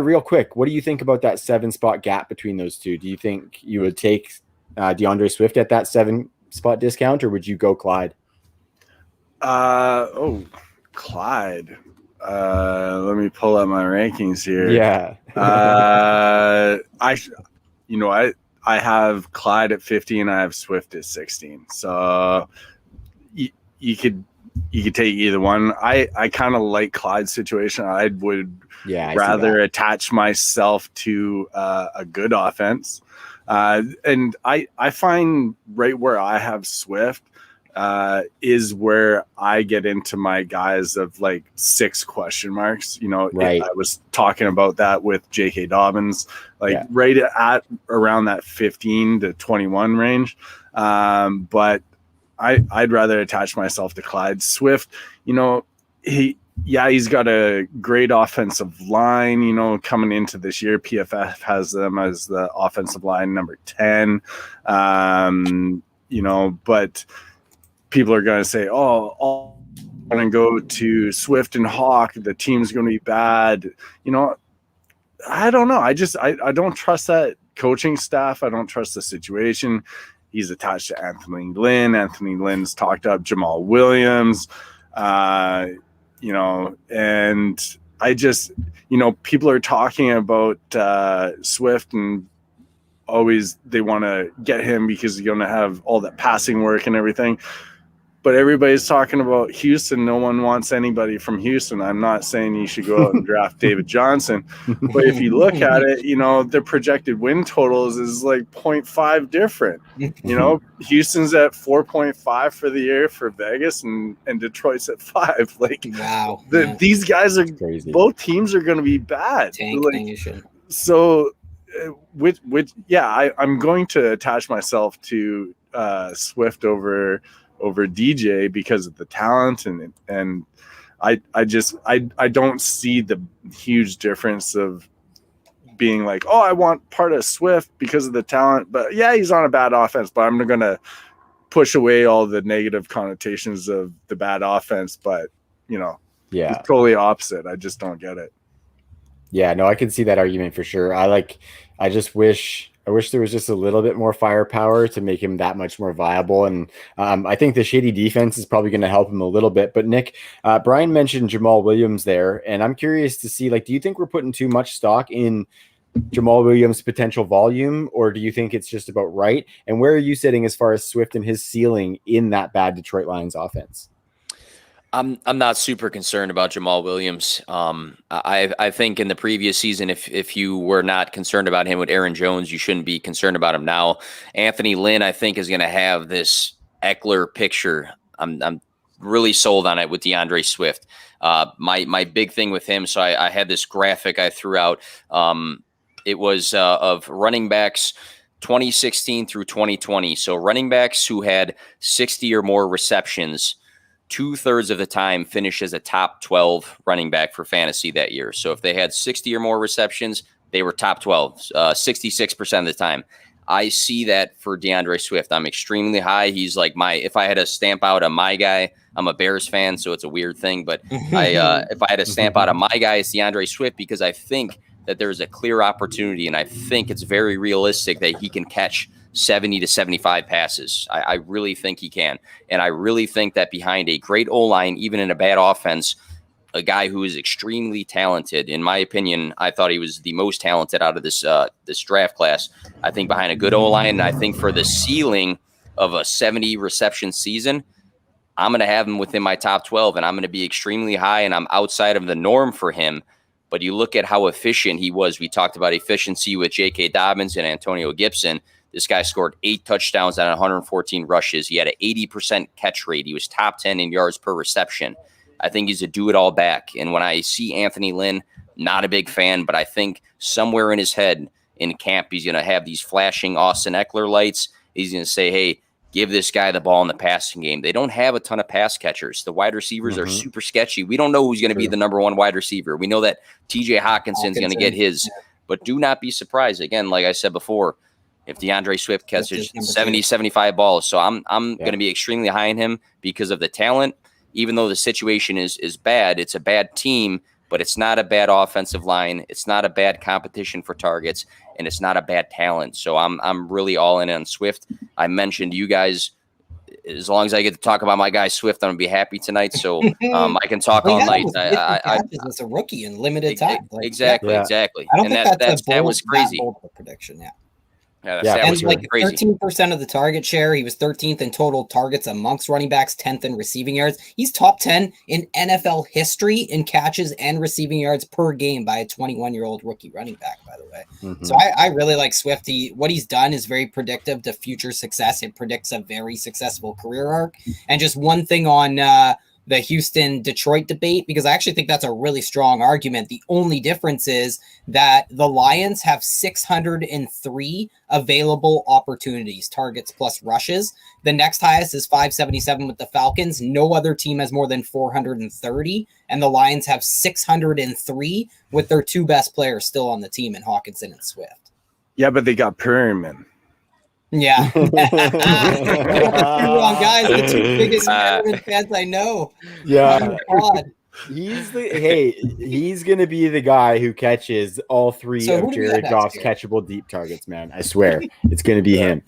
real quick, what do you think about that 7-spot gap between those two? Do you think you would take DeAndre Swift at that 7-spot discount, or would you go Clyde? Clyde. Let me pull up my rankings here. Yeah. I have Clyde at 50 and I have Swift at 16. So you could take either one. I kind of like Clyde's situation. I would rather attach myself to a good offense. And I find right where I have Swift is where I get into my guys of like 6 question marks. I was talking about that with J.K. Dobbins, right at around that 15 to 21 range. But I'd rather attach myself to Clyde. Swift, he's got a great offensive line, coming into this year. PFF has them as the offensive line number 10. But people are going to say, I'm going to go to Swift and Hawk. The team's going to be bad. I don't know. I don't trust that coaching staff. I don't trust the situation. He's attached to Anthony Lynn. Anthony Lynn's talked up Jamal Williams. And I just, people are talking about Swift and always they want to get him because he's going to have all that passing work and everything. But everybody's talking about Houston. No one wants anybody from Houston. I'm not saying you should go out and draft David Johnson. But if you look at it, their projected win totals is like 0.5 different. Houston's at 4.5 for the year for Vegas and Detroit's at 5. Wow. These guys are crazy. Both teams are going to be bad. So I'm going to attach myself to Swift over DJ because of the talent and I don't see the huge difference of being like, I want part of Swift because of the talent, but he's on a bad offense, but I'm going to push away all the negative connotations of the bad offense, but it's totally opposite. I just don't get it. Yeah, no, I can see that argument for sure. I wish there was just a little bit more firepower to make him that much more viable. And I think the shady defense is probably going to help him a little bit. But Nick, Brian mentioned Jamal Williams there, and I'm curious to see, do you think we're putting too much stock in Jamal Williams' potential volume, or do you think it's just about right? And where are you sitting as far as Swift and his ceiling in that bad Detroit Lions offense? I'm not super concerned about Jamal Williams. I think in the previous season, if you were not concerned about him with Aaron Jones, you shouldn't be concerned about him now. Anthony Lynn, I think, is going to have this Ekeler picture. I'm really sold on it with DeAndre Swift. My big thing with him. So I had this graphic I threw out. It was of running backs 2016 through 2020. So running backs who had 60 or more receptions 2/3 of the time finish as a top 12 running back for fantasy that year. So if they had 60 or more receptions, they were top 12, 66% of the time. I see that for DeAndre Swift. I'm extremely high. He's like if I had to stamp out a my guy, I'm a Bears fan, so it's a weird thing. But if I had to stamp out a my guy, it's DeAndre Swift because I think that there's a clear opportunity, and I think it's very realistic that he can catch 70 to 75 passes. I really think he can. And I really think that behind a great O-line, even in a bad offense, a guy who is extremely talented, in my opinion, I thought he was the most talented out of this draft class. I think behind a good O-line, and I think for the ceiling of a 70 reception season, I'm going to have him within my top 12, and I'm going to be extremely high, and I'm outside of the norm for him. But you look at how efficient he was. We talked about efficiency with J.K. Dobbins and Antonio Gibson. This guy scored 8 touchdowns on 114 rushes. He had an 80% catch rate. He was top 10 in yards per reception. I think he's a do-it-all back. And when I see Anthony Lynn, not a big fan, but I think somewhere in his head in camp, he's going to have these flashing Austin Ekeler lights. He's going to say, hey, give this guy the ball in the passing game. They don't have a ton of pass catchers. The wide receivers are super sketchy. We don't know who's going to be the number one wide receiver. We know that TJ Hawkinson's going to get his. But do not be surprised. Again, like I said before, if DeAndre Swift catches 70, 75 balls. So I'm going to be extremely high on him because of the talent. Even though the situation is bad, it's a bad team, but it's not a bad offensive line. It's not a bad competition for targets, and it's not a bad talent. So I'm really all in on Swift. I mentioned you guys as long as I get to talk about my guy Swift, I'm gonna be happy tonight. So I can talk all night. I as a rookie in limited time. Like, exactly. I don't think that was crazy. Bold of a prediction. That was like crazy. 13% of the target share. He was 13th in total targets amongst running backs, 10th in receiving yards. He's top 10 in NFL history in catches and receiving yards per game by a 21-year-old rookie running back, by the way. Mm-hmm. So I really like Swift. What he's done is very predictive to future success. It predicts a very successful career arc. And just one thing on the Houston-Detroit debate, because I actually think that's a really strong argument. The only difference is that the Lions have 603 available opportunities, targets plus rushes. The next highest is 577 with the Falcons. No other team has more than 430, and the Lions have 603 with their two best players still on the team in Hawkinson and Swift. Yeah, but they got Perriman. Yeah. Two wrong guys, the two biggest fans I know. Yeah. He's gonna be the guy who catches all three of Jared Goff's catchable deep targets, man. I swear. It's gonna be him.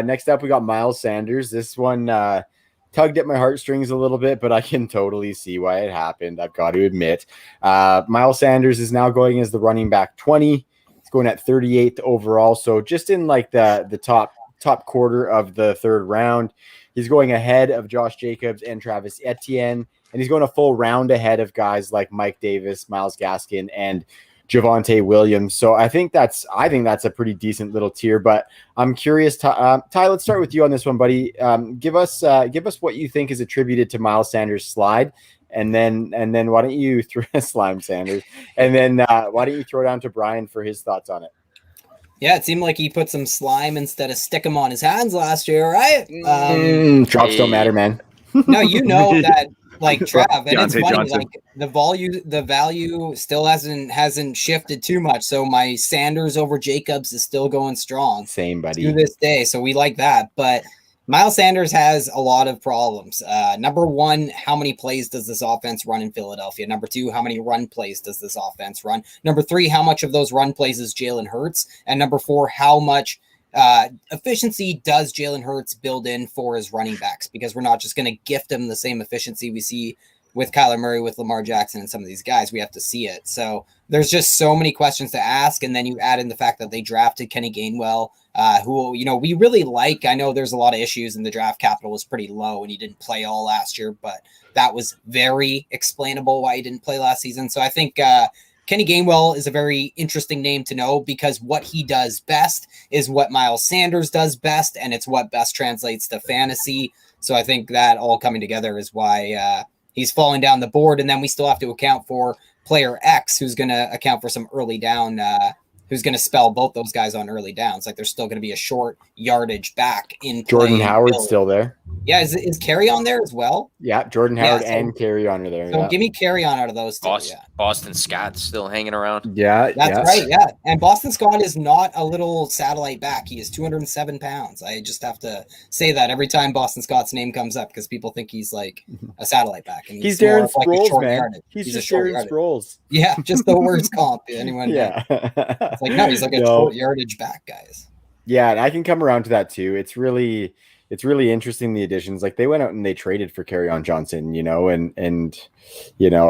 Next up we got Myles Sanders. This one tugged at my heartstrings a little bit, but I can totally see why it happened. I've got to admit. Myles Sanders is now going as the running back 20. Going at 38th overall. So just in like the top quarter of the third round, he's going ahead of Josh Jacobs and Travis Etienne. And he's going a full round ahead of guys like Mike Davis, Myles Gaskin, and Javonte Williams. So I think that's a pretty decent little tier, but I'm curious, Ty, let's start with you on this one, buddy. Give us what you think is attributed to Myles Sanders' slide. And then why don't you throw Slime Sanders? And then why don't you throw down to Brian for his thoughts on it? Yeah, it seemed like he put some slime instead of stick him on his hands last year, right? Drops don't matter, man. No, you know that, like Trav, and it's funny, like the value still hasn't shifted too much. So my Sanders over Jacobs is still going strong. Same, buddy. To this day, so we like that, but. Myles Sanders has a lot of problems. Number one, how many plays does this offense run in Philadelphia? Number two, how many run plays does this offense run? Number three, how much of those run plays is Jalen Hurts? And number four, how much efficiency does Jalen Hurts build in for his running backs? Because we're not just going to gift him the same efficiency we see with Kyler Murray, with Lamar Jackson, and some of these guys. We have to see it. So there's just so many questions to ask. And then you add in the fact that they drafted Kenny Gainwell, who, we really like. I know there's a lot of issues and the draft capital was pretty low and he didn't play all last year, but that was very explainable why he didn't play last season. So I think Kenny Gainwell is a very interesting name to know, because what he does best is what Myles Sanders does best, and it's what best translates to fantasy. So I think that all coming together is why he's falling down the board. And then we still have to account for player X, who's going to account for some early down, who's going to spell both those guys on early downs. Like there's still going to be a short yardage back in Jordan Howard's still there. Yeah. Is Carry on there as well? Yeah. Jordan Howard and Carry on are there. So give me Carry on out of those two. Boston Scott's still hanging around. Yeah. That's right. Yeah. And Boston Scott is not a little satellite back. He is 207 pounds. I just have to say that every time Boston Scott's name comes up, because people think he's like a satellite back. And he's Darren Sproles, man. He's just Darren Sproles. Yeah. Just the words comp. Anyone? Yeah. It's like, no, he's like a short yardage back, guys. Yeah. And I can come around to that too. It's really interesting, the additions. Like they went out and they traded for Kerryon Johnson, and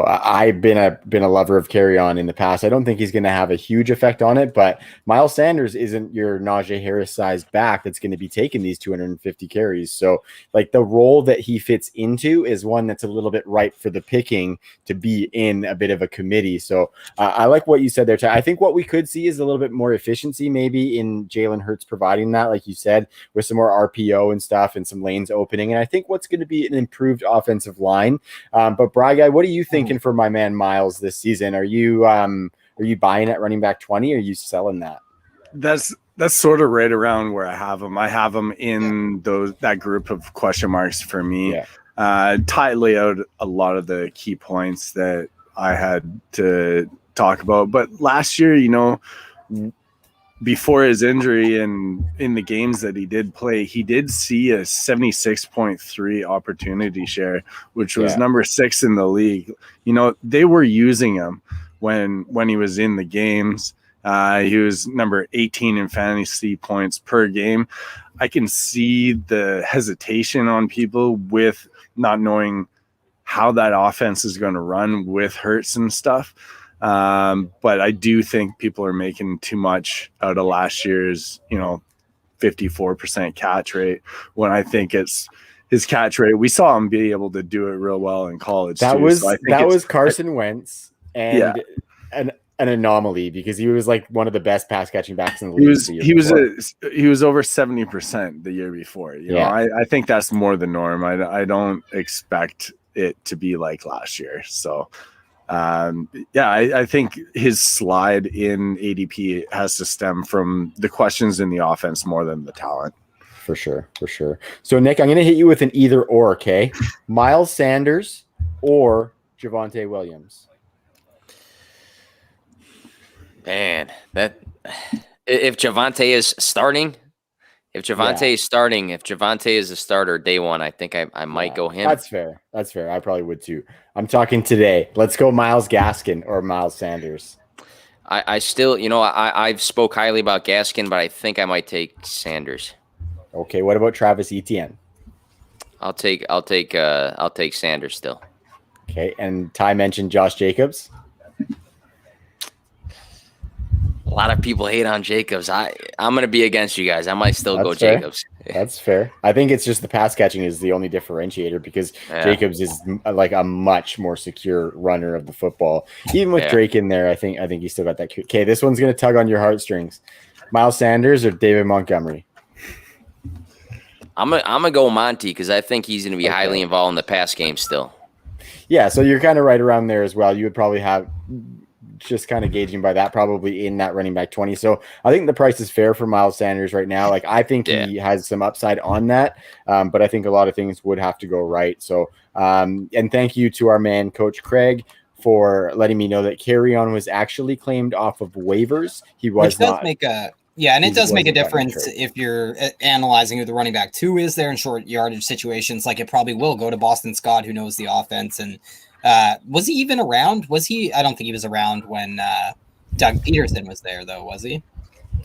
I've been a lover of Kerryon in the past. I don't think he's going to have a huge effect on it, but Myles Sanders isn't your Najee Harris sized back that's going to be taking these 250 carries. So like the role that he fits into is one that's a little bit ripe for the picking to be in a bit of a committee. So I like what you said there, Ty. I think what we could see is a little bit more efficiency maybe in Jalen Hurts providing that, like you said, with some more RPO and stuff and some lanes opening. And I think what's going to be an improved offensive line. But Bry Guy, what are you thinking for my man Myles this season? Are you buying at running back 20? Or are you selling that? That's sort of right around where I have him. I have him in that group of question marks for me. Yeah. Ty laid out a lot of the key points that I had to talk about. But last year, before his injury and in the games that he did play, he did see a 76.3 opportunity share, which was number 6 in the league. They were using him when he was in the games, He was number 18 in fantasy points per game. I can see the hesitation on people with not knowing how that offense is going to run with Hurts and stuff. But I do think people are making too much out of last year's, 54% catch rate, when I think it's his catch rate. We saw him be able to do it real well in college. That too. was Carson Wentz and an anomaly, because he was like one of the best pass catching backs in the league. He was over 70% the year before. I think that's more the norm. I don't expect it to be like last year. So I think his slide in ADP has to stem from the questions in the offense more than the talent. For sure. So Nick, I'm going to hit you with an either or. Okay, Miles Sanders or Javonte Williams. Man, that if Javonte is starting, if Javonte is a starter day one, I think I might go him. That's fair. I probably would too. I'm talking today. Let's go Myles Gaskin or Miles Sanders. I still, I've spoke highly about Gaskin, but I think I might take Sanders. Okay, what about Travis Etienne? I'll take Sanders still. Okay, and Ty mentioned Josh Jacobs. A lot of people hate on Jacobs. I'm going to be against you guys. I might still go fair. Jacobs. That's fair. I think it's just the pass catching is the only differentiator, because Jacobs is like a much more secure runner of the football. Even with Drake in there, I think he still got that. Okay, this one's going to tug on your heartstrings. Miles Sanders or David Montgomery? I'm gonna go Monty, because I think he's going to be highly involved in the pass game still. Yeah, so you're kind of right around there as well. You would probably have, just kind of gauging by that, probably in that running back 20. So I think the price is fair for Miles Sanders right now. Like, I think he has some upside on that, but I think a lot of things would have to go right. So, and thank you to our man, Coach Craig, for letting me know that Carry-On was actually claimed off of waivers. He was not. And it does make a difference if you're analyzing who the running back 2 is there in short yardage situations. Like, it probably will go to Boston Scott, who knows the offense. And was he even around? I don't think he was around when Doug Peterson was there, though, was he?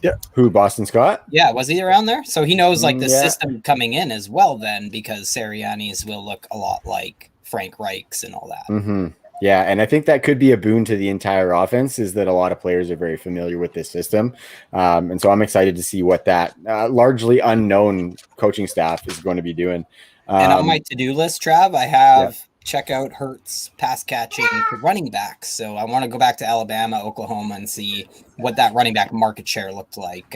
Yeah. Who, Boston Scott? Yeah, was he around there? So he knows like the system coming in as well then, because Sirianni's will look a lot like Frank Reich's and all that. Mm-hmm. Yeah, and I think that could be a boon to the entire offense, is that a lot of players are very familiar with this system. And so I'm excited to see what that largely unknown coaching staff is going to be doing. And on my to-do list, Trav, I have check out Hurts pass catching for running backs. So I want to go back to Alabama, Oklahoma, and see what that running back market share looked like.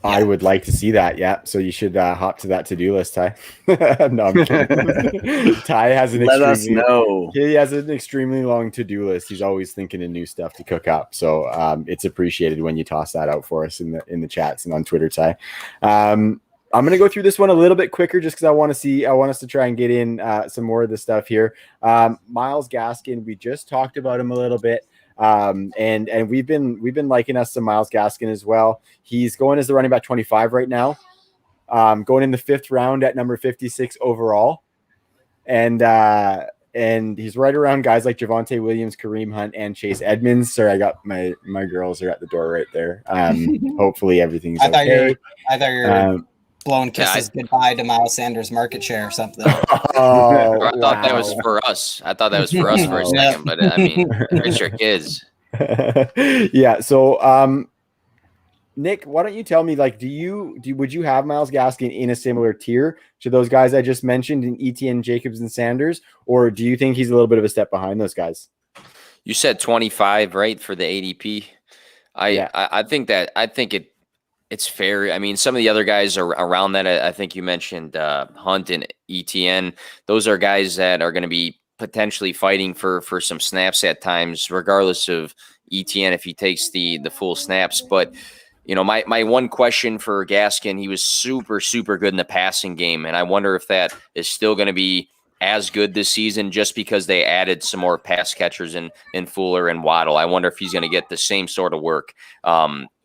I would like to see that. Yeah. So you should hop to that to-do list, Ty. No, I'm kidding. Ty has he has an extremely long to-do list. He's always thinking of new stuff to cook up. So it's appreciated when you toss that out for us in the chats and on Twitter, Ty. I'm going to go through this one a little bit quicker, just because I want us to try and get in some more of the stuff here. Myles Gaskin, we just talked about him a little bit. And we've been liking us some Myles Gaskin as well. He's going as the running back 25 right now, going in the 5th round at number 56 overall. And he's right around guys like Javonte Williams, Kareem Hunt, and Chase Edmonds. Sorry, I got my girls are at the door right there. Hopefully everything's okay. I thought you were blowing kisses goodbye to Miles Sanders' market share or something. I thought that was for us. I thought that was for us for a second, but I mean, it's your kids. Yeah. So, Nick, why don't you tell me, like, would you have Myles Gaskin in a similar tier to those guys I just mentioned in Etienne, Jacobs, and Sanders, or do you think he's a little bit of a step behind those guys? You said 25, right, for the ADP. I think it's fair. I mean, some of the other guys are around that. I think you mentioned Hunt and Etienne. Those are guys that are going to be potentially fighting for some snaps at times, regardless of Etienne if he takes the full snaps. But my one question for Gaskin, he was super, super good in the passing game, and I wonder if that is still going to be as good this season, just because they added some more pass catchers in Fuller and Waddle. I wonder if he's going to get the same sort of work.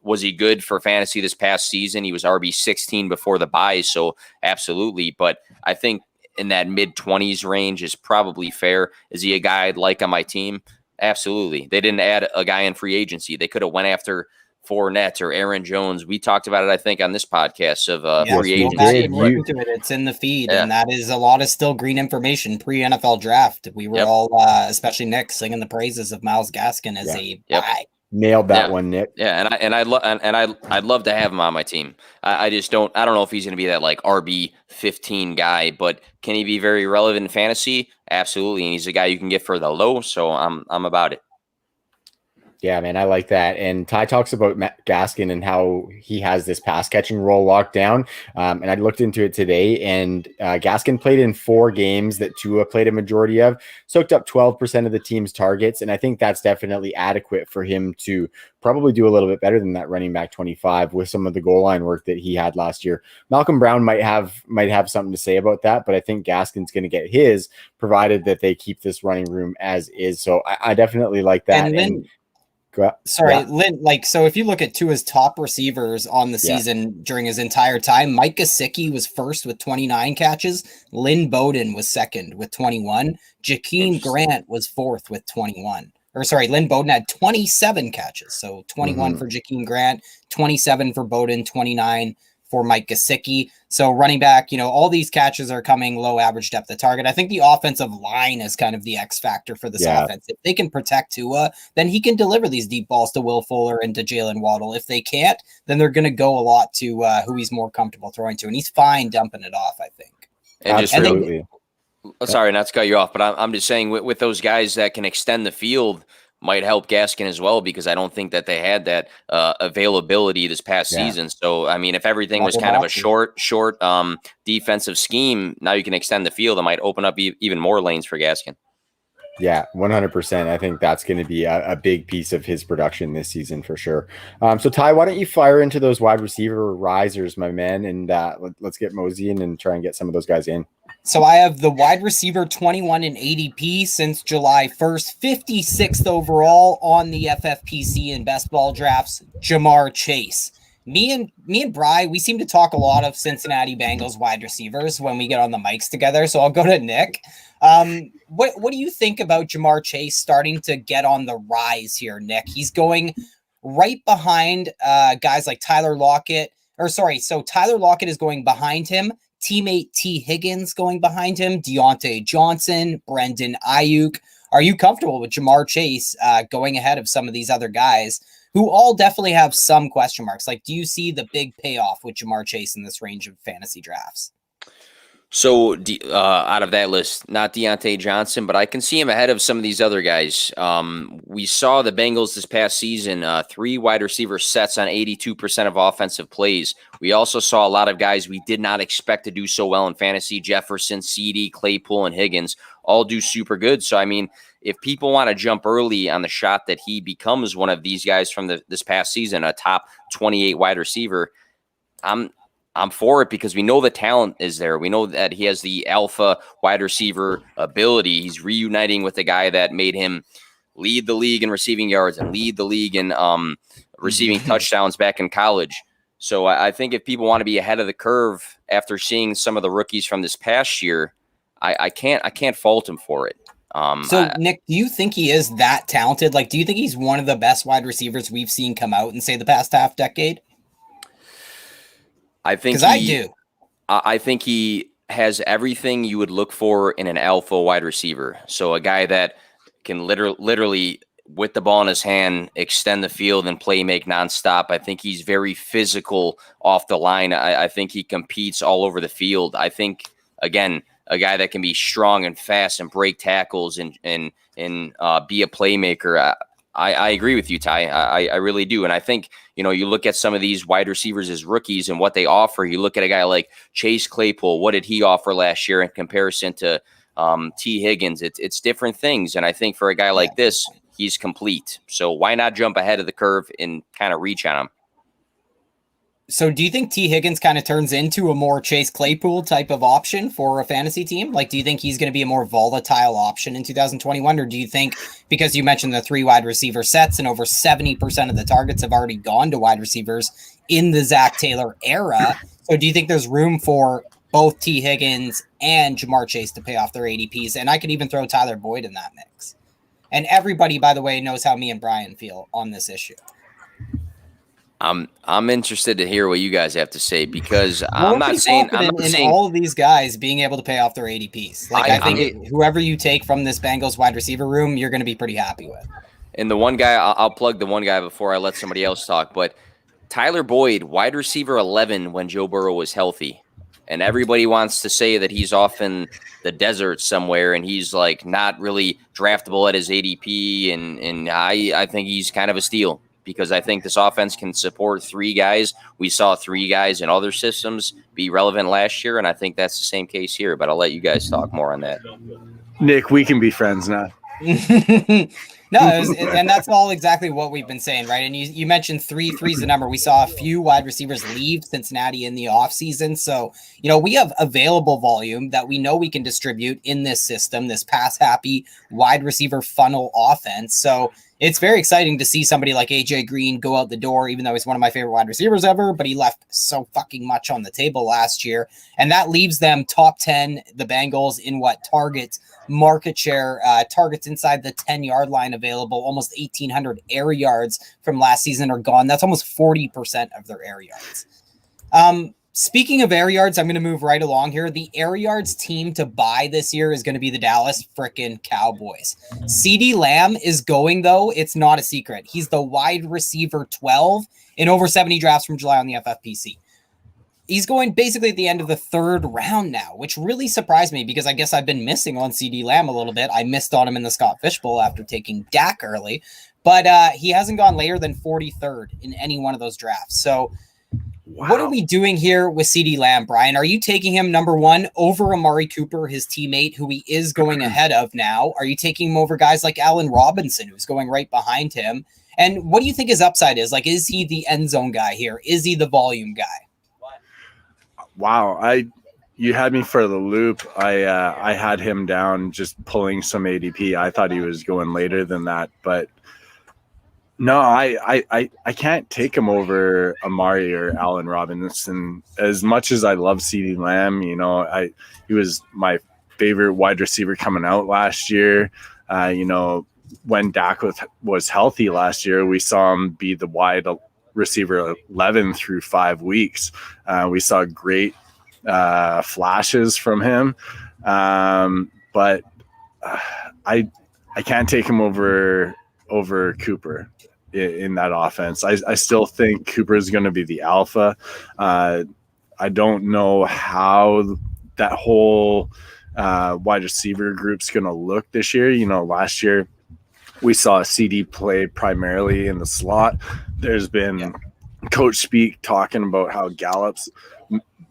Was he good for fantasy this past season? He was RB16 before the bye, so absolutely. But I think in that mid-20s range is probably fair. Is he a guy I'd like on my team? Absolutely. They didn't add a guy in free agency. They could have went after Fournette or Aaron Jones. We talked about it, I think, on this podcast of free agency. It's in the feed, and that is a lot of still green information pre-NFL draft. We were all, especially Nick, singing the praises of Myles Gaskin as a buy. Nailed that one, Nick. Yeah, I'd love to have him on my team. I just don't know if he's going to be that like RB 15 guy, but can he be very relevant in fantasy? Absolutely, and he's a guy you can get for the low. So I'm about it. Yeah, man, I like that. And Ty talks about Gaskin and how he has this pass catching role locked down. And I looked into it today, and Gaskin played in 4 games that Tua played a majority of, soaked up 12% of the team's targets. And I think that's definitely adequate for him to probably do a little bit better than that running back 25 with some of the goal line work that he had last year. Malcolm Brown might have something to say about that, but I think Gaskin's going to get his, provided that they keep this running room as is. So I definitely like that. Lynn, so if you look at Tua's top receivers on the season during his entire time, Mike Gesicki was first with 29 catches. Lynn Bowden was second with 21. Jakeem Grant was fourth with 21. Lynn Bowden had 27 catches. So 21 for Jakeem Grant, 27 for Bowden, 29 for Mike Gesicki. So running back, all these catches are coming low average depth of target. I think the offensive line is kind of the X factor for this offense. If they can protect Tua, then he can deliver these deep balls to Will Fuller and to Jalen Waddle. If they can't, then they're going to go a lot to who he's more comfortable throwing to. And he's fine dumping it off, I think. Absolutely. Sorry, not to cut you off, but I'm just saying with those guys that can extend the field, might help Gaskin as well, because I don't think that they had that availability this past season. So, I mean, if everything was kind of a short defensive scheme, now you can extend the field. It might open up even more lanes for Gaskin. Yeah, 100%. I think that's going to be a big piece of his production this season for sure. So, Ty, why don't you fire into those wide receiver risers, my man, and let's get moseying and try and get some of those guys in. So I have the wide receiver 21 in ADP since July 1st, 56th overall on the FFPC and best ball drafts, Jamar Chase. Me and Bri, we seem to talk a lot of Cincinnati Bengals wide receivers when we get on the mics together. So I'll go to Nick. What do you think about Jamar Chase starting to get on the rise here, Nick? He's going right behind guys like Tyler Lockett. So Tyler Lockett is going behind him. Teammate T. Higgins going behind him, Deontay Johnson, Brendan Ayuk. Are you comfortable with Jamar Chase going ahead of some of these other guys who all definitely have some question marks? Like, do you see the big payoff with Jamar Chase in this range of fantasy drafts? So out of that list, not Deontay Johnson, but I can see him ahead of some of these other guys. We saw the Bengals this past season, 3 wide receiver sets on 82% of offensive plays. We also saw a lot of guys we did not expect to do so well in fantasy. Jefferson, CeeDee, Claypool, and Higgins all do super good. So, I mean, if people want to jump early on the shot that he becomes one of these guys from this past season, a top 28 wide receiver, I'm for it, because we know the talent is there. We know that he has the alpha wide receiver ability. He's reuniting with the guy that made him lead the league in receiving yards and lead the league in receiving touchdowns back in college. So I think if people want to be ahead of the curve after seeing some of the rookies from this past year, I can't fault him for it. Nick, do you think he is that talented? Like, do you think he's one of the best wide receivers we've seen come out in, say, the past half decade? I think I do. I think he has everything you would look for in an alpha wide receiver. So a guy that can literally with the ball in his hand, extend the field and play make nonstop. I think he's very physical off the line. I think he competes all over the field. I think, again, a guy that can be strong and fast and break tackles and be a playmaker. I agree with you, Ty. I really do. And I think, you look at some of these wide receivers as rookies and what they offer. You look at a guy like Chase Claypool. What did he offer last year in comparison to T. Higgins? It's different things. And I think for a guy like this, he's complete. So why not jump ahead of the curve and kind of reach on him? So do you think T. Higgins kind of turns into a more Chase Claypool type of option for a fantasy team? Like, do you think he's going to be a more volatile option in 2021? Or do you think, because you mentioned the 3 wide receiver sets and over 70% of the targets have already gone to wide receivers in the Zach Taylor era, so do you think there's room for both T. Higgins and Jamar Chase to pay off their ADPs? And I could even throw Tyler Boyd in that mix. And everybody, by the way, knows how me and Brian feel on this issue. I'm interested to hear what you guys have to say, because I'm not saying all of these guys being able to pay off their ADPs. Like I think whoever you take from this Bengals wide receiver room, you're going to be pretty happy with. And the one guy, I'll plug the one guy before I let somebody else talk, but Tyler Boyd, wide receiver 11 when Joe Burrow was healthy. And everybody wants to say that he's off in the desert somewhere and he's like not really draftable at his ADP. And I think he's kind of a steal, because I think this offense can support 3 guys. We saw 3 guys in other systems be relevant last year, and I think that's the same case here. But I'll let you guys talk more on that. Nick, we can be friends now. No, and that's all exactly what we've been saying, right? And you mentioned 3's the number. We saw a few wide receivers leave Cincinnati in the offseason. So, we have available volume that we know we can distribute in this system, this pass-happy wide receiver funnel offense. So it's very exciting to see somebody like AJ Green go out the door, even though he's one of my favorite wide receivers ever, but he left so fucking much on the table last year. And that leaves them top 10, the Bengals, in targets, market share, targets inside the 10-yard line available. Almost 1,800 air yards from last season are gone. That's almost 40% of their air yards. Speaking of air yards, I'm going to move right along here. The air yards team to buy this year is going to be the Dallas frickin' Cowboys. CeeDee Lamb is going, though. It's not a secret. He's the wide receiver 12 in over 70 drafts from July on the FFPC. He's going basically at the end of the 3rd round now, which really surprised me because I guess I've been missing on CeeDee Lamb a little bit. I missed on him in the Scott Fishbowl after taking Dak early, but he hasn't gone later than 43rd in any one of those drafts. So what are we doing here with CeeDee Lamb, Brian? Are you taking him number 1 over Amari Cooper, his teammate, who he is going ahead of now? Are you taking him over guys like Allen Robinson, who's going right behind him? And what do you think his upside is? Like, is he the end zone guy here? Is he the volume guy? Wow, you had me for the loop. I had him down just pulling some ADP. I thought he was going later than that, but no, I can't take him over Amari or Allen Robinson. As much as I love CeeDee Lamb, he was my favorite wide receiver coming out last year. When Dak was healthy last year, we saw him be the wide receiver 11 through 5 weeks. We saw great flashes from him, but I can't take him over Cooper in that offense. I still think Cooper is going to be the alpha. I don't know how that whole wide receiver group's going to look this year. Last year we saw CeeDee play primarily in the slot. There's been coach speak talking about how Gallup's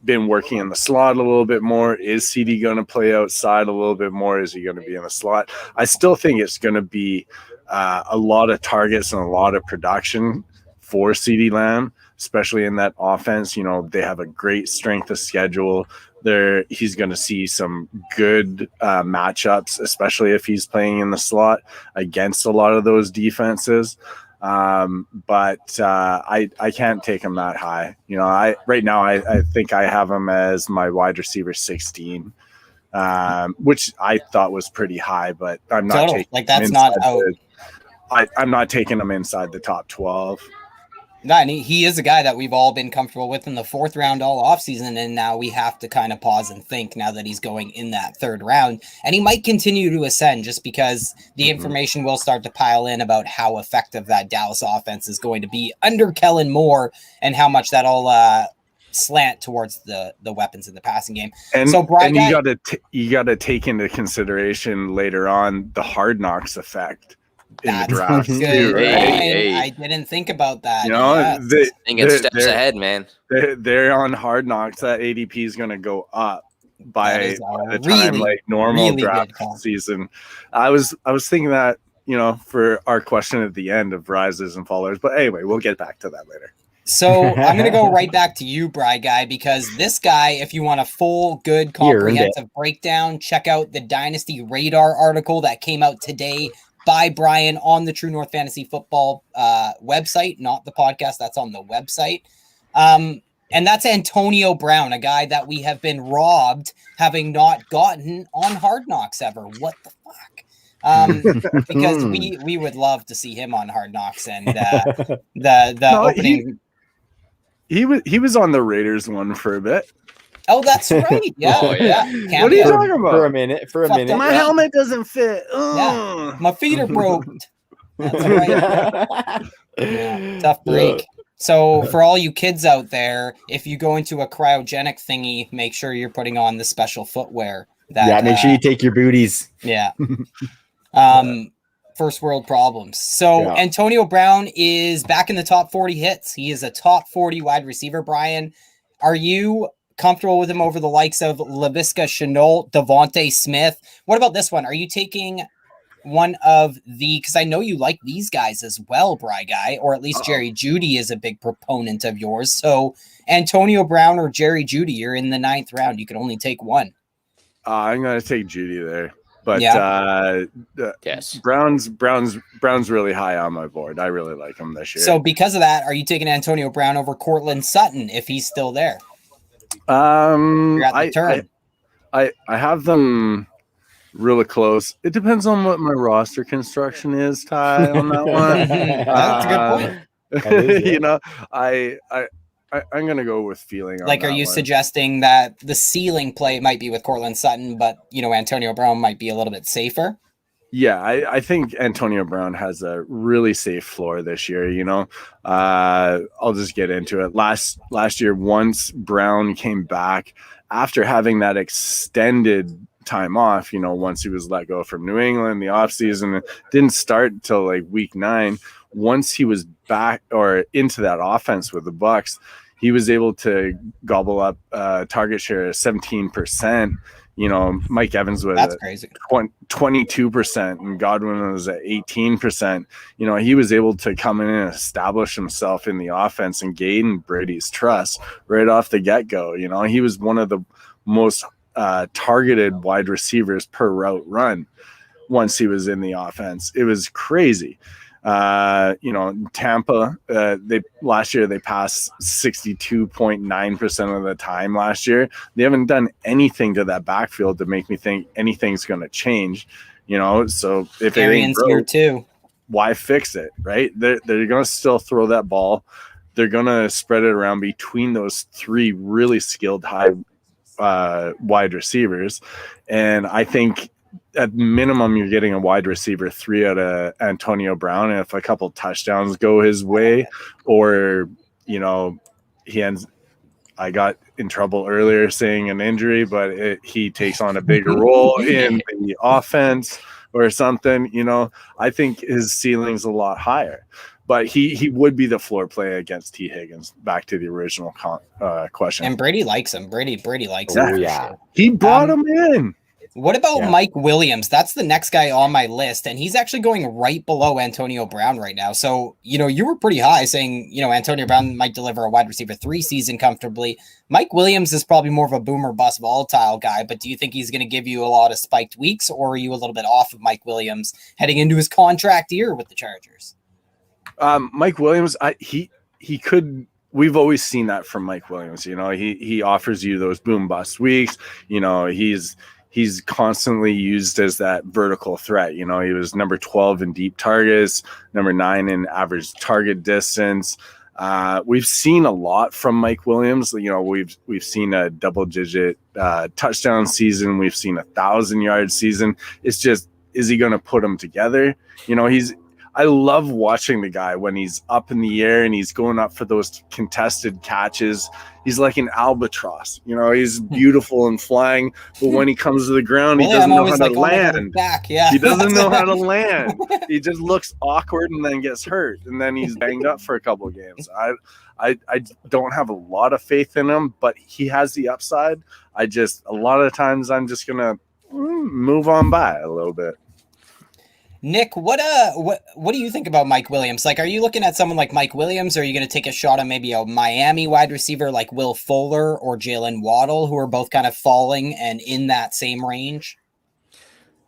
been working in the slot a little bit more. Is CeeDee going to play outside a little bit more? Is he going to be in the slot? I still think it's going to be a lot of targets and a lot of production for CeeDee Lamb, especially in that offense. They have a great strength of schedule. He's going to see some good matchups, especially if he's playing in the slot against a lot of those defenses. But I can't take him that high. Right now I think I have him as my wide receiver 16, which I thought was pretty high, but I'm not taking like that's not out. I'm not taking him inside the top 12. No, and he is a guy that we've all been comfortable with in the 4th round all offseason, and now we have to kind of pause and think now that he's going in that 3rd round. And he might continue to ascend just because the information will start to pile in about how effective that Dallas offense is going to be under Kellen Moore and how much that'll slant towards the weapons in the passing game. And so, Brian, you got to take into consideration later on the Hard Knocks effect. In the draft too, right? I didn't think about that. I think it's steps ahead, man. They're on Hard Knocks. That ADP is going to go up by the time normal draft season. I was thinking that for our question at the end of Risers and Fallers, but anyway, we'll get back to that later. So I'm going to go right back to you, Bry Guy, because this guy, if you want a full, good, comprehensive breakdown, check out the Dynasty Radar article that came out today by Brian on the True North Fantasy Football website, not the podcast. That's on the website. And that's Antonio Brown, a guy that we have been robbed having not gotten on Hard Knocks ever. What the fuck? Because we would love to see him on Hard Knocks and the opening. He was on the Raiders one for a bit. Oh, that's right. Yeah. Oh, yeah. What are you talking about? For a minute. My helmet doesn't fit. Yeah. My feet are broke. That's right. Yeah. Tough break. So for all you kids out there, if you go into a cryogenic thingy, make sure you're putting on the special footwear. Make sure you take your booties. Yeah. First world problems. So Antonio Brown is back in the top 40 hits. He is a top 40 wide receiver. Brian, are you comfortable with him over the likes of Laviska Shenault, Devontae Smith? What about this one? Are you taking one of because I know you like these guys as well, Bry Guy, or at least Jerry Jeudy is a big proponent of yours. So Antonio Brown or Jerry Jeudy, you're in the 9th round. You can only take one. I'm going to take Jeudy there. But yes, Brown's really high on my board. I really like him this year. So because of that, are you taking Antonio Brown over Cortland Sutton if he's still there? I have them really close. It depends on what my roster construction is, Ty, on that one. That's a good point. You know, I'm gonna go with feeling. Like, are you suggesting that the ceiling play might be with Cortland Sutton, but Antonio Brown might be a little bit safer? Yeah, I think Antonio Brown has a really safe floor this year. I'll just get into it. Last year, once Brown came back after having that extended time off, once he was let go from New England, the offseason didn't start until like week 9. Once he was back or into that offense with the Bucks, he was able to gobble up target share of 17%. Mike Evans was That's crazy. 22% and Godwin was at 18%. He was able to come in and establish himself in the offense and gain Brady's trust right off the get-go. He was one of the most targeted wide receivers per route run once he was in the offense. It was crazy. Tampa, last year they passed 62.9% of the time last year. They haven't done anything to that backfield to make me think anything's going to change, so if it ain't broke, here too, why fix it? Right. They're going to still throw that ball. They're going to spread it around between those 3 really skilled high wide receivers. And I think at minimum, you're getting a wide receiver 3 out of Antonio Brown. And if a couple touchdowns go his way, or, I got in trouble earlier saying an injury, but he takes on a bigger role in the offense or something, I think his ceiling's a lot higher. But he would be the floor play against T. Higgins, back to the original question. And Brady likes him. Brady likes him. him. Yeah. He brought him in. What about Mike Williams? That's the next guy on my list, and he's actually going right below Antonio Brown right now. So, you were pretty high saying, Antonio Brown might deliver a wide receiver 3 season comfortably. Mike Williams is probably more of a boomer bust volatile guy, but do you think he's going to give you a lot of spiked weeks, or are you a little bit off of Mike Williams heading into his contract year with the Chargers? Mike Williams, he could. We've always seen that from Mike Williams. He offers you those boom bust weeks. He's constantly used as that vertical threat. He was number 12 in deep targets, number 9 in average target distance. We've seen a lot from Mike Williams. We've seen a double-digit touchdown season. We've seen 1,000-yard season. It's just, is he going to put them together? I love watching the guy when he's up in the air and he's going up for those contested catches. He's like an albatross, he's beautiful and flying, but when he comes to the ground, he doesn't know how to land. Yeah. He doesn't know how to land. He just looks awkward and then gets hurt, and then he's banged up for a couple of games. I don't have a lot of faith in him, but he has the upside. A lot of times I'm just gonna move on by a little bit. Nick, what do you think about Mike Williams? Like, are you looking at someone like Mike Williams, or are you going to take a shot on maybe a Miami wide receiver like Will Fuller or Jalen Waddle, who are both kind of falling and in that same range?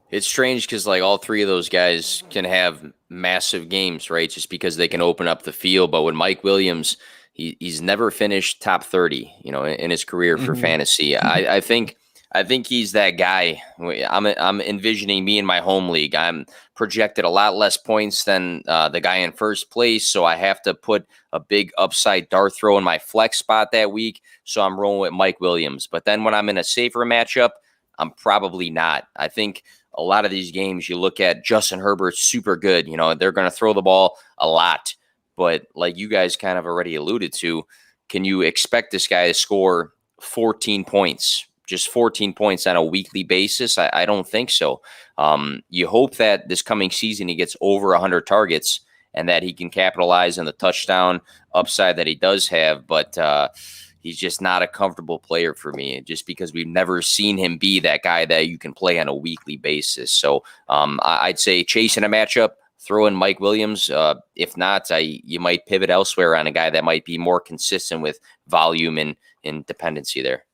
It's strange because all 3 of those guys can have massive games, right? Just because they can open up the field. But with Mike Williams, he's never finished top 30, in his career for fantasy. I think I think he's that guy. I'm envisioning me in my home league. I'm projected a lot less points than the guy in first place, so I have to put a big upside dart throw in my flex spot that week. So I'm rolling with Mike Williams. But then when I'm in a safer matchup, I'm probably not. I think a lot of these games, you look at Justin Herbert's super good. You know, they're going to throw the ball a lot. But like you guys kind of already alluded to, can you expect this guy to score 14 points? Just 14 points on a weekly basis? I don't think so. You hope that this coming season he gets over 100 targets and that he can capitalize on the touchdown upside that he does have. But he's just not a comfortable player for me, just because we've never seen him be that guy that you can play on a weekly basis. So I'd say chasing a matchup, throw in Mike Williams. If not, you might pivot elsewhere on a guy that might be more consistent with volume and dependency there.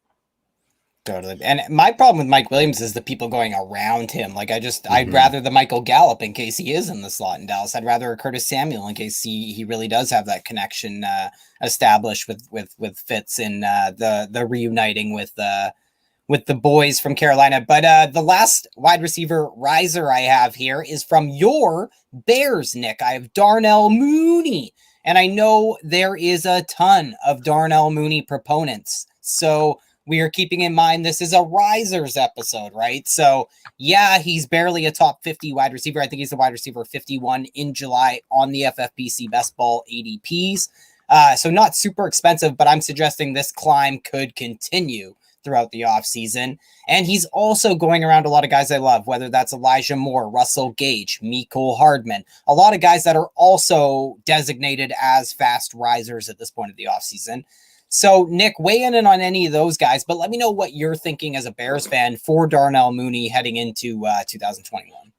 Totally. And my problem with Mike Williams is the people going around him. Like I'd rather the Michael Gallup in case he is in the slot in Dallas. I'd rather Curtis Samuel in case he really does have that connection established with Fitz in the reuniting with the boys from Carolina. But the last wide receiver riser I have here is from your Bears, Nick. I have Darnell Mooney. And I know there is a ton of Darnell Mooney proponents. So we are keeping in mind this is a risers episode, right? So yeah, he's barely a top 50 wide receiver. I think he's the wide receiver 51 in July on the FFPC best ball ADPs. So not super expensive, but I'm suggesting this climb could continue throughout the offseason. And he's also going around a lot of guys I love, whether that's Elijah Moore, Russell Gage, Mecole Hardman, a lot of guys that are also designated as fast risers at this point of the offseason. So, Nick, weigh in on any of those guys, but let me know what you're thinking as a Bears fan for Darnell Mooney heading into 2021.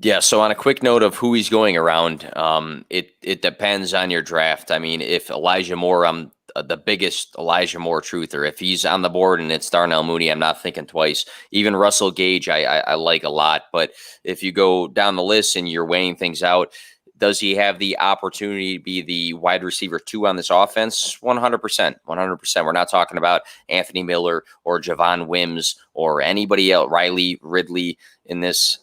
Yeah, so on a quick note of who he's going around, it depends on your draft. I mean, if Elijah Moore, I'm the biggest Elijah Moore truther. If he's on the board and it's Darnell Mooney, I'm not thinking twice. Even Russell Gage, I like a lot. But if you go down the list and you're weighing things out, does he have the opportunity to be the wide receiver 2 on this offense? 100%. 100%. We're not talking about Anthony Miller or Javon Wims or anybody else, Riley Ridley in this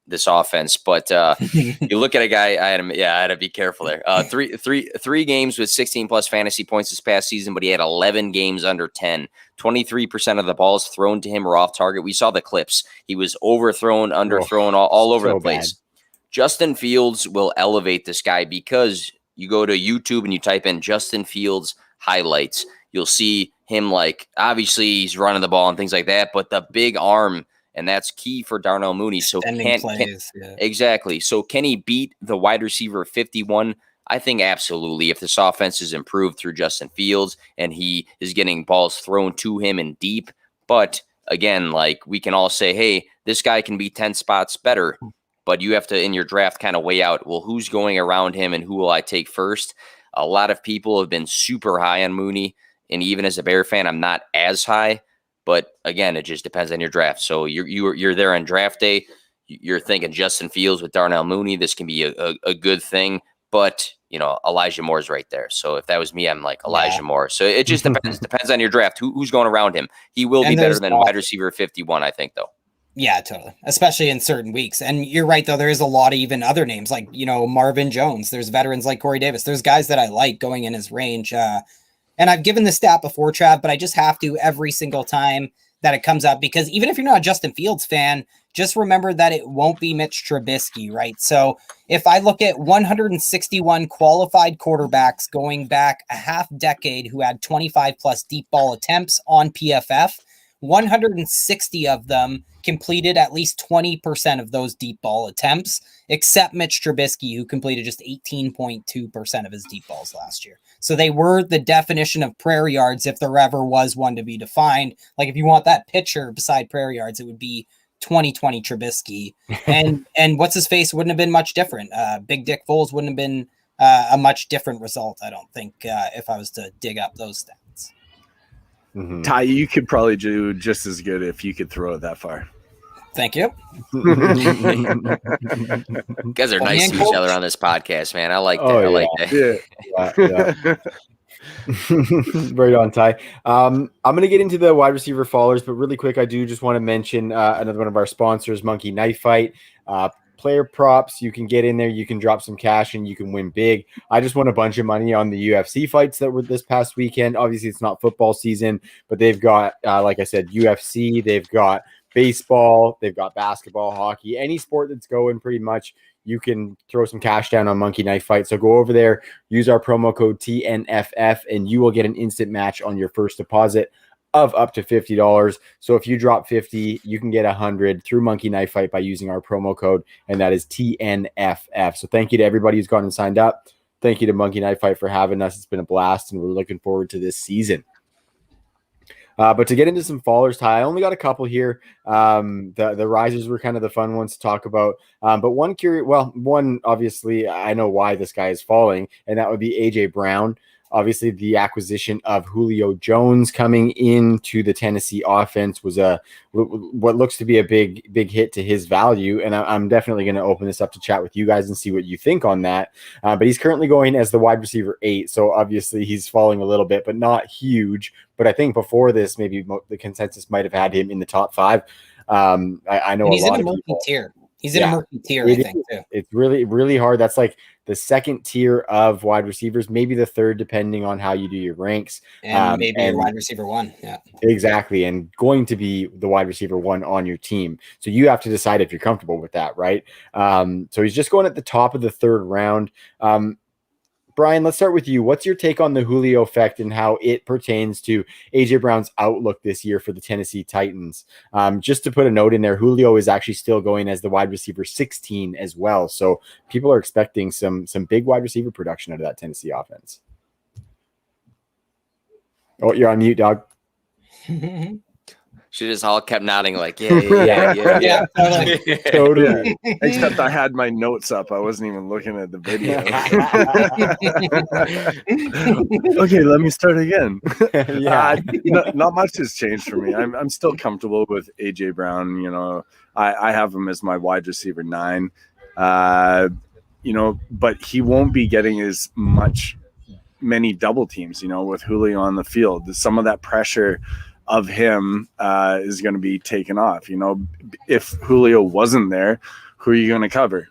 this offense. But you look at a guy, I had to be careful there. Three games with 16 plus fantasy points this past season, but he had 11 games under 10. 23% of the balls thrown to him were off target. We saw the clips. He was overthrown, underthrown, all over the place. Bad. Justin Fields will elevate this guy because you go to YouTube and you type in Justin Fields highlights. You'll see him, like, obviously he's running the ball and things like that, but the big arm, and that's key for Darnell Mooney. So exactly. So can he beat the wide receiver 51? I think absolutely. If this offense is improved through Justin Fields and he is getting balls thrown to him in deep, but again, like, we can all say, hey, this guy can be 10 spots better. But you have to, in your draft, kind of weigh out, well, who's going around him and who will I take first? A lot of people have been super high on Mooney. And even as a Bear fan, I'm not as high. But again, it just depends on your draft. So you're there on draft day. You're thinking Justin Fields with Darnell Mooney. This can be a good thing. But, you know, Elijah Moore's right there. So if that was me, I'm like Elijah Moore. So it just depends. Depends on your draft. Who's going around him? He will be better than wide receiver 51, I think, though. Yeah, totally. Especially in certain weeks. And you're right, though. There is a lot of even other names like, you know, Marvin Jones. There's veterans like Corey Davis. There's guys that I like going in his range. And I've given the stat before, Trav, but I just have to every single time that it comes up, because even if you're not a Justin Fields fan, just remember that it won't be Mitch Trubisky, right? So if I look at 161 qualified quarterbacks going back a half decade who had 25 plus deep ball attempts on PFF, 160 of them completed at least 20% of those deep ball attempts, except Mitch Trubisky, who completed just 18.2% of his deep balls last year. So they were the definition of prayer yards, if there ever was one to be defined. Like, if you want that picture beside prayer yards, it would be 2020 Trubisky. And what's his face wouldn't have been much different. Big Dick Foles wouldn't have been a much different result, I don't think, if I was to dig up those stats. Mm-hmm. Ty, you could probably do just as good if you could throw it that far. Thank you. You guys are nice to each other on this podcast, man. I like that. I like that. Yeah. Right on, Ty. I'm going to get into the wide receiver fallers, but really quick, I do just want to mention another one of our sponsors, Monkey Knife Fight. Player props, you can get in there, you can drop some cash, and you can win big. I just won a bunch of money on the UFC fights that were this past weekend. Obviously, it's not football season, but they've got, like I said, UFC, they've got baseball, they've got basketball, hockey, any sport that's going pretty much. You can throw some cash down on Monkey Knife Fight. So go over there, use our promo code TNFF, and you will get an instant match on your first deposit of up to $50. So if you drop 50, you can get 100 through Monkey Knife Fight by using our promo code, and that is TNFF. So thank you to everybody who's gone and signed up. Thank you to Monkey Knife Fight for having us. It's been a blast, and we're looking forward to this season. But to get into some fallers, Ty, I only got a couple here. The risers were kind of the fun ones to talk about. But one obviously I know why this guy is falling, and that would be AJ Brown. Obviously, the acquisition of Julio Jones coming into the Tennessee offense was what looks to be a big hit to his value. And I'm definitely going to open this up to chat with you guys and see what you think on that. But he's currently going as the wide receiver 8. So obviously he's falling a little bit, but not huge. But I think before this, maybe the consensus might have had him in the top 5. I know he's a lot in a of murky people. tier. He's in a murky tier, I think, too. It's really, really hard. That's like the second tier of wide receivers, maybe the third, depending on how you do your ranks. And maybe your wide receiver 1. Yeah, exactly. And going to be the wide receiver 1 on your team. So you have to decide if you're comfortable with that, right? So he's just going at the top of the 3rd round. Brian, let's start with you. What's your take on the Julio effect and how it pertains to AJ Brown's outlook this year for the Tennessee Titans? Just to put a note in there, Julio is actually still going as the wide receiver 16 as well. So people are expecting some big wide receiver production out of that Tennessee offense. Oh, you're on mute, dog. She just all kept nodding like, yeah. Totally. Except I had my notes up. I wasn't even looking at the video. Okay, let me start again. Not much has changed for me. I'm still comfortable with AJ Brown. You know, I have him as my wide receiver 9. You know, but he won't be getting as many double teams, you know, with Julio on the field. Some of that pressure of him is going to be taken off. You know, if Julio wasn't there, who are you going to cover?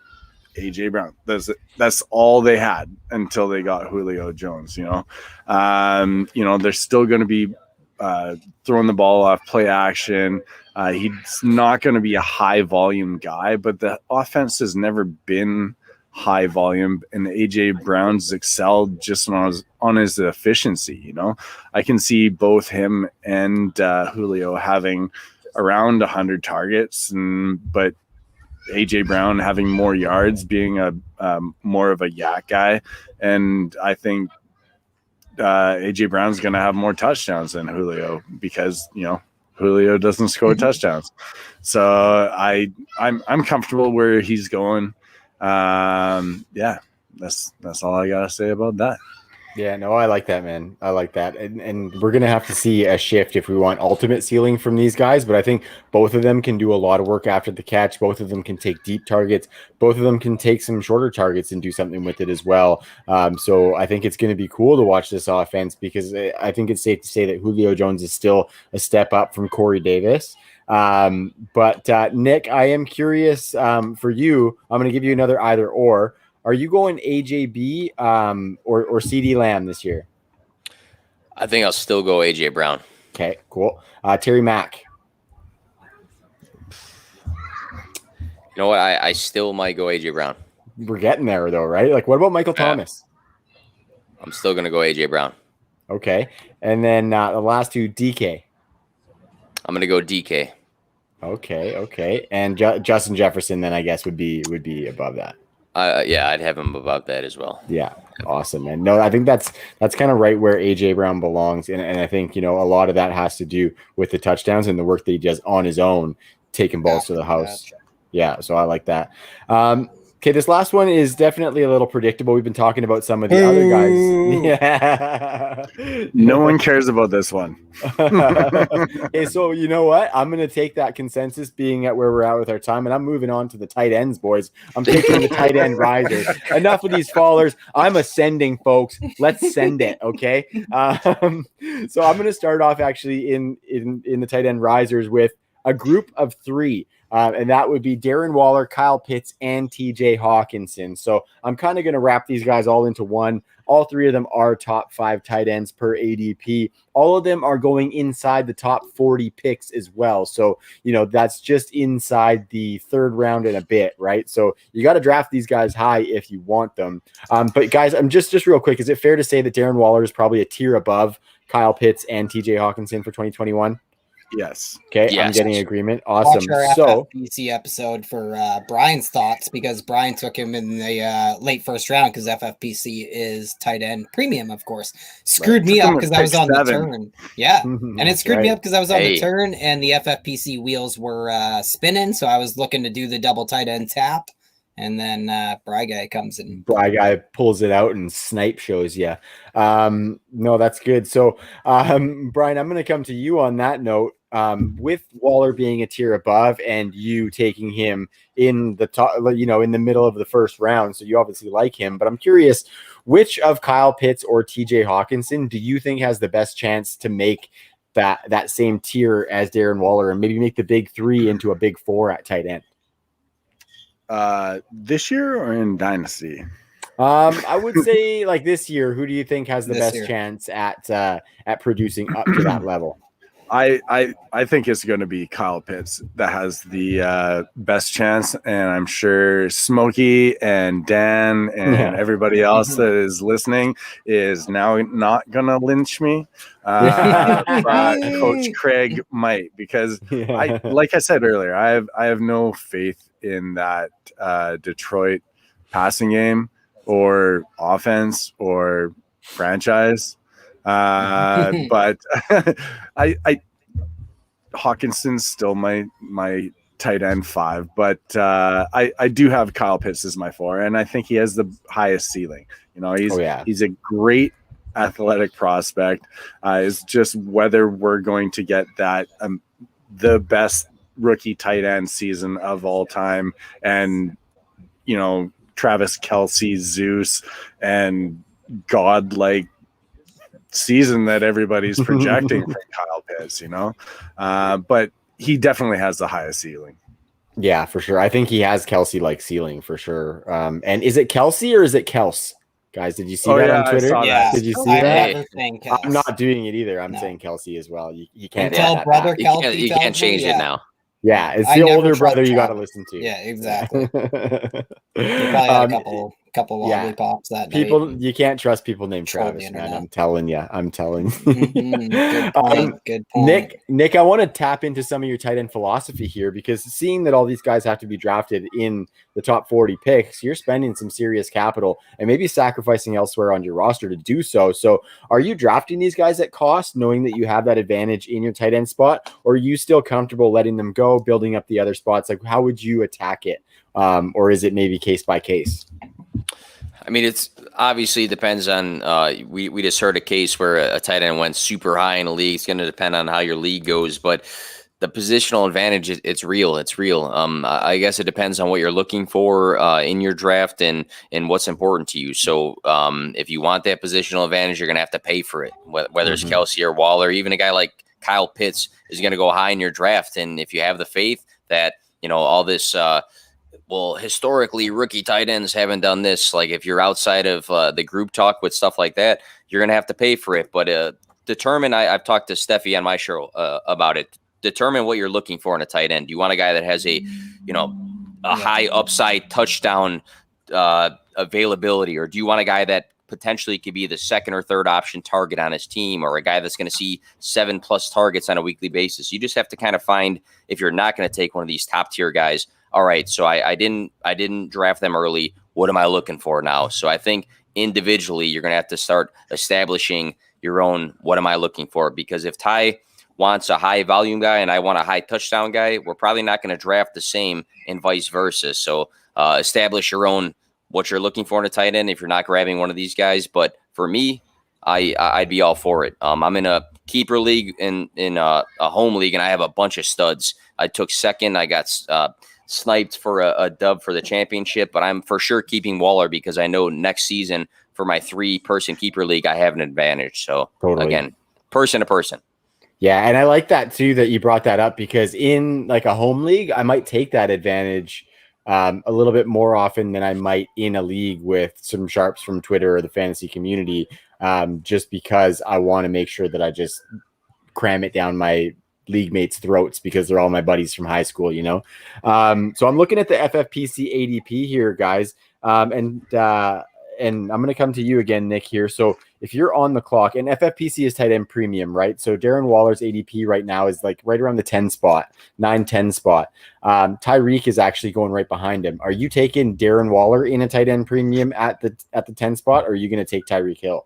AJ Brown. That's all they had until they got Julio Jones. You know, they're still going to be throwing the ball off, play action. He's not going to be a high volume guy, but the offense has never been high volume, and AJ Brown's excelled just on his efficiency. You know, I can see both him and Julio having around 100 targets, but AJ Brown having more yards, being a more of a yak guy, and I think AJ Brown's going to have more touchdowns than Julio because, you know, Julio doesn't score touchdowns. So I'm comfortable where he's going. Yeah, that's all I gotta say about that. Yeah, no, I like that, man. I like that. And we're going to have to see a shift if we want ultimate ceiling from these guys. But I think both of them can do a lot of work after the catch. Both of them can take deep targets. Both of them can take some shorter targets and do something with it as well. So I think it's going to be cool to watch this offense because I think it's safe to say that Julio Jones is still a step up from Corey Davis. But Nick, I am curious for you. I'm going to give you another either or. Are you going AJB or CeeDee Lamb this year? I think I'll still go AJ Brown. Okay, cool. Terry Mack. You know what? I still might go AJ Brown. We're getting there though, right? Like, what about Michael Thomas? I'm still gonna go AJ Brown. Okay, and then the last two, DK. I'm gonna go DK. Okay, and Justin Jefferson then I guess would be above that. Yeah, I'd have him above that as well. Yeah, awesome, man. No, I think that's kind of right where AJ Brown belongs, and I think, you know, a lot of that has to do with the touchdowns and the work that he does on his own, taking balls to the house. Yeah, so I like that. Okay, this last one is definitely a little predictable. We've been talking about some of the other guys. Yeah. No one cares about this one. Okay, so you know what? I'm going to take that consensus being at where we're at with our time, and I'm moving on to the tight ends, boys. I'm taking the tight end risers. Enough of these fallers. I'm ascending, folks. Let's send it, okay? So I'm going to start off actually in the tight end risers with a group of three. And that would be Darren Waller, Kyle Pitts, and TJ Hawkinson. So I'm kind of going to wrap these guys all into one. All three of them are top 5 tight ends per ADP. All of them are going inside the top 40 picks as well. So, that's just inside the 3rd round and a bit, right? So you got to draft these guys high if you want them. But guys, I'm just real quick. Is it fair to say that Darren Waller is probably a tier above Kyle Pitts and TJ Hawkinson for 2021? Yes. Okay, yes. I'm getting agreement. Awesome. Watch our So FFPC episode for Brian's thoughts, because Brian took him in the late 1st round because FFPC is tight end premium, of course. Screwed me up because I was on the turn. Yeah, and it screwed me up because I was on the turn and the FFPC wheels were spinning, so I was looking to do the double tight end tap. And then Bry Guy comes in. Bry Guy pulls it out and snipe shows you. No, that's good. So, Brian, I'm going to come to you on that note. With Waller being a tier above and you taking him in the top, in the middle of the 1st round, so you obviously like him. But I'm curious, which of Kyle Pitts or TJ Hawkinson do you think has the best chance to make that same tier as Darren Waller and maybe make the big 3 into a big 4 at tight end? This year or in Dynasty? I would say like this year. Who do you think has the best chance at producing up to that level? I think it's going to be Kyle Pitts that has the best chance, and I'm sure Smokey and Dan and everybody else that is listening is now not going to lynch me. But Coach Craig might, because like I said earlier, I have no faith in that Detroit passing game or offense or franchise. But Hawkinson's still my tight end 5, but I do have Kyle Pitts as my 4, and I think he has the highest ceiling. He's a great athletic prospect. It's just whether we're going to get that the best rookie tight end season of all time, and Travis Kelce, Zeus, and godlike season that everybody's projecting for Kyle Pitts, but he definitely has the highest ceiling. Yeah, for sure. I think he has Kelce like ceiling for sure. And is it Kelce or is it Kels? Guys, did you see that on Twitter? Yeah. Did you see that? I'm not doing it either. I'm saying Kelsey as well. You can't tell brother Kelsey. You can't change it now. Yeah, it's the older brother you got to listen to. Yeah, exactly. You probably got a couple lollipops that people night. You can't trust people named Travis, man. I'm telling you. Good point. Nick, I want to tap into some of your tight end philosophy here, because seeing that all these guys have to be drafted in the top 40 picks, you're spending some serious capital and maybe sacrificing elsewhere on your roster to do so. So are you drafting these guys at cost, knowing that you have that advantage in your tight end spot, or are you still comfortable letting them go, building up the other spots? Like, how would you attack it? Or is it maybe case by case? I mean, it's obviously depends on, we just heard a case where a tight end went super high in a league. It's going to depend on how your league goes, but the positional advantage, it's real. It's real. I guess it depends on what you're looking for in your draft and what's important to you. So if you want that positional advantage, you're going to have to pay for it, whether it's Kelce or Waller. Even a guy like Kyle Pitts is going to go high in your draft. And if you have the faith that, all this historically, rookie tight ends haven't done this. Like, if you're outside of the group talk with stuff like that, you're going to have to pay for it. But determine, I've talked to Steffi on my show about it. Determine what you're looking for in a tight end. Do you want a guy that has a high upside touchdown availability, or do you want a guy that potentially could be the second or third option target on his team, or a guy that's going to see 7+ targets on a weekly basis? You just have to kind of find, if you're not going to take one of these top tier guys, all right, so I didn't draft them early. What am I looking for now? So I think individually you're going to have to start establishing your own, what am I looking for? Because if Ty wants a high volume guy and I want a high touchdown guy, we're probably not going to draft the same, and vice versa. So establish your own what you're looking for in a tight end if you're not grabbing one of these guys. But for me, I'd be all for it. I'm in a keeper league in a home league, and I have a bunch of studs. I took second. I got sniped for a dub for the championship, but I'm for sure keeping Waller because I know next season for my 3-person keeper league, I have an advantage. So again, person to person. Yeah, and I like that too that you brought that up because in like a home league, I might take that advantage a little bit more often than I might in a league with some sharps from Twitter or the fantasy community, just because I want to make sure that I just cram it down my league mates' throats because they're all my buddies from high school, you know? So I'm looking at the FFPC ADP here, guys, and I'm going to come to you again, Nick, here. So if you're on the clock, and FFPC is tight end premium, right? So Darren Waller's ADP right now is like right around the 10 spot, 9-10 spot. Tyreek is actually going right behind him. Are you taking Darren Waller in a tight end premium at the 10 spot, or are you going to take Tyreek Hill?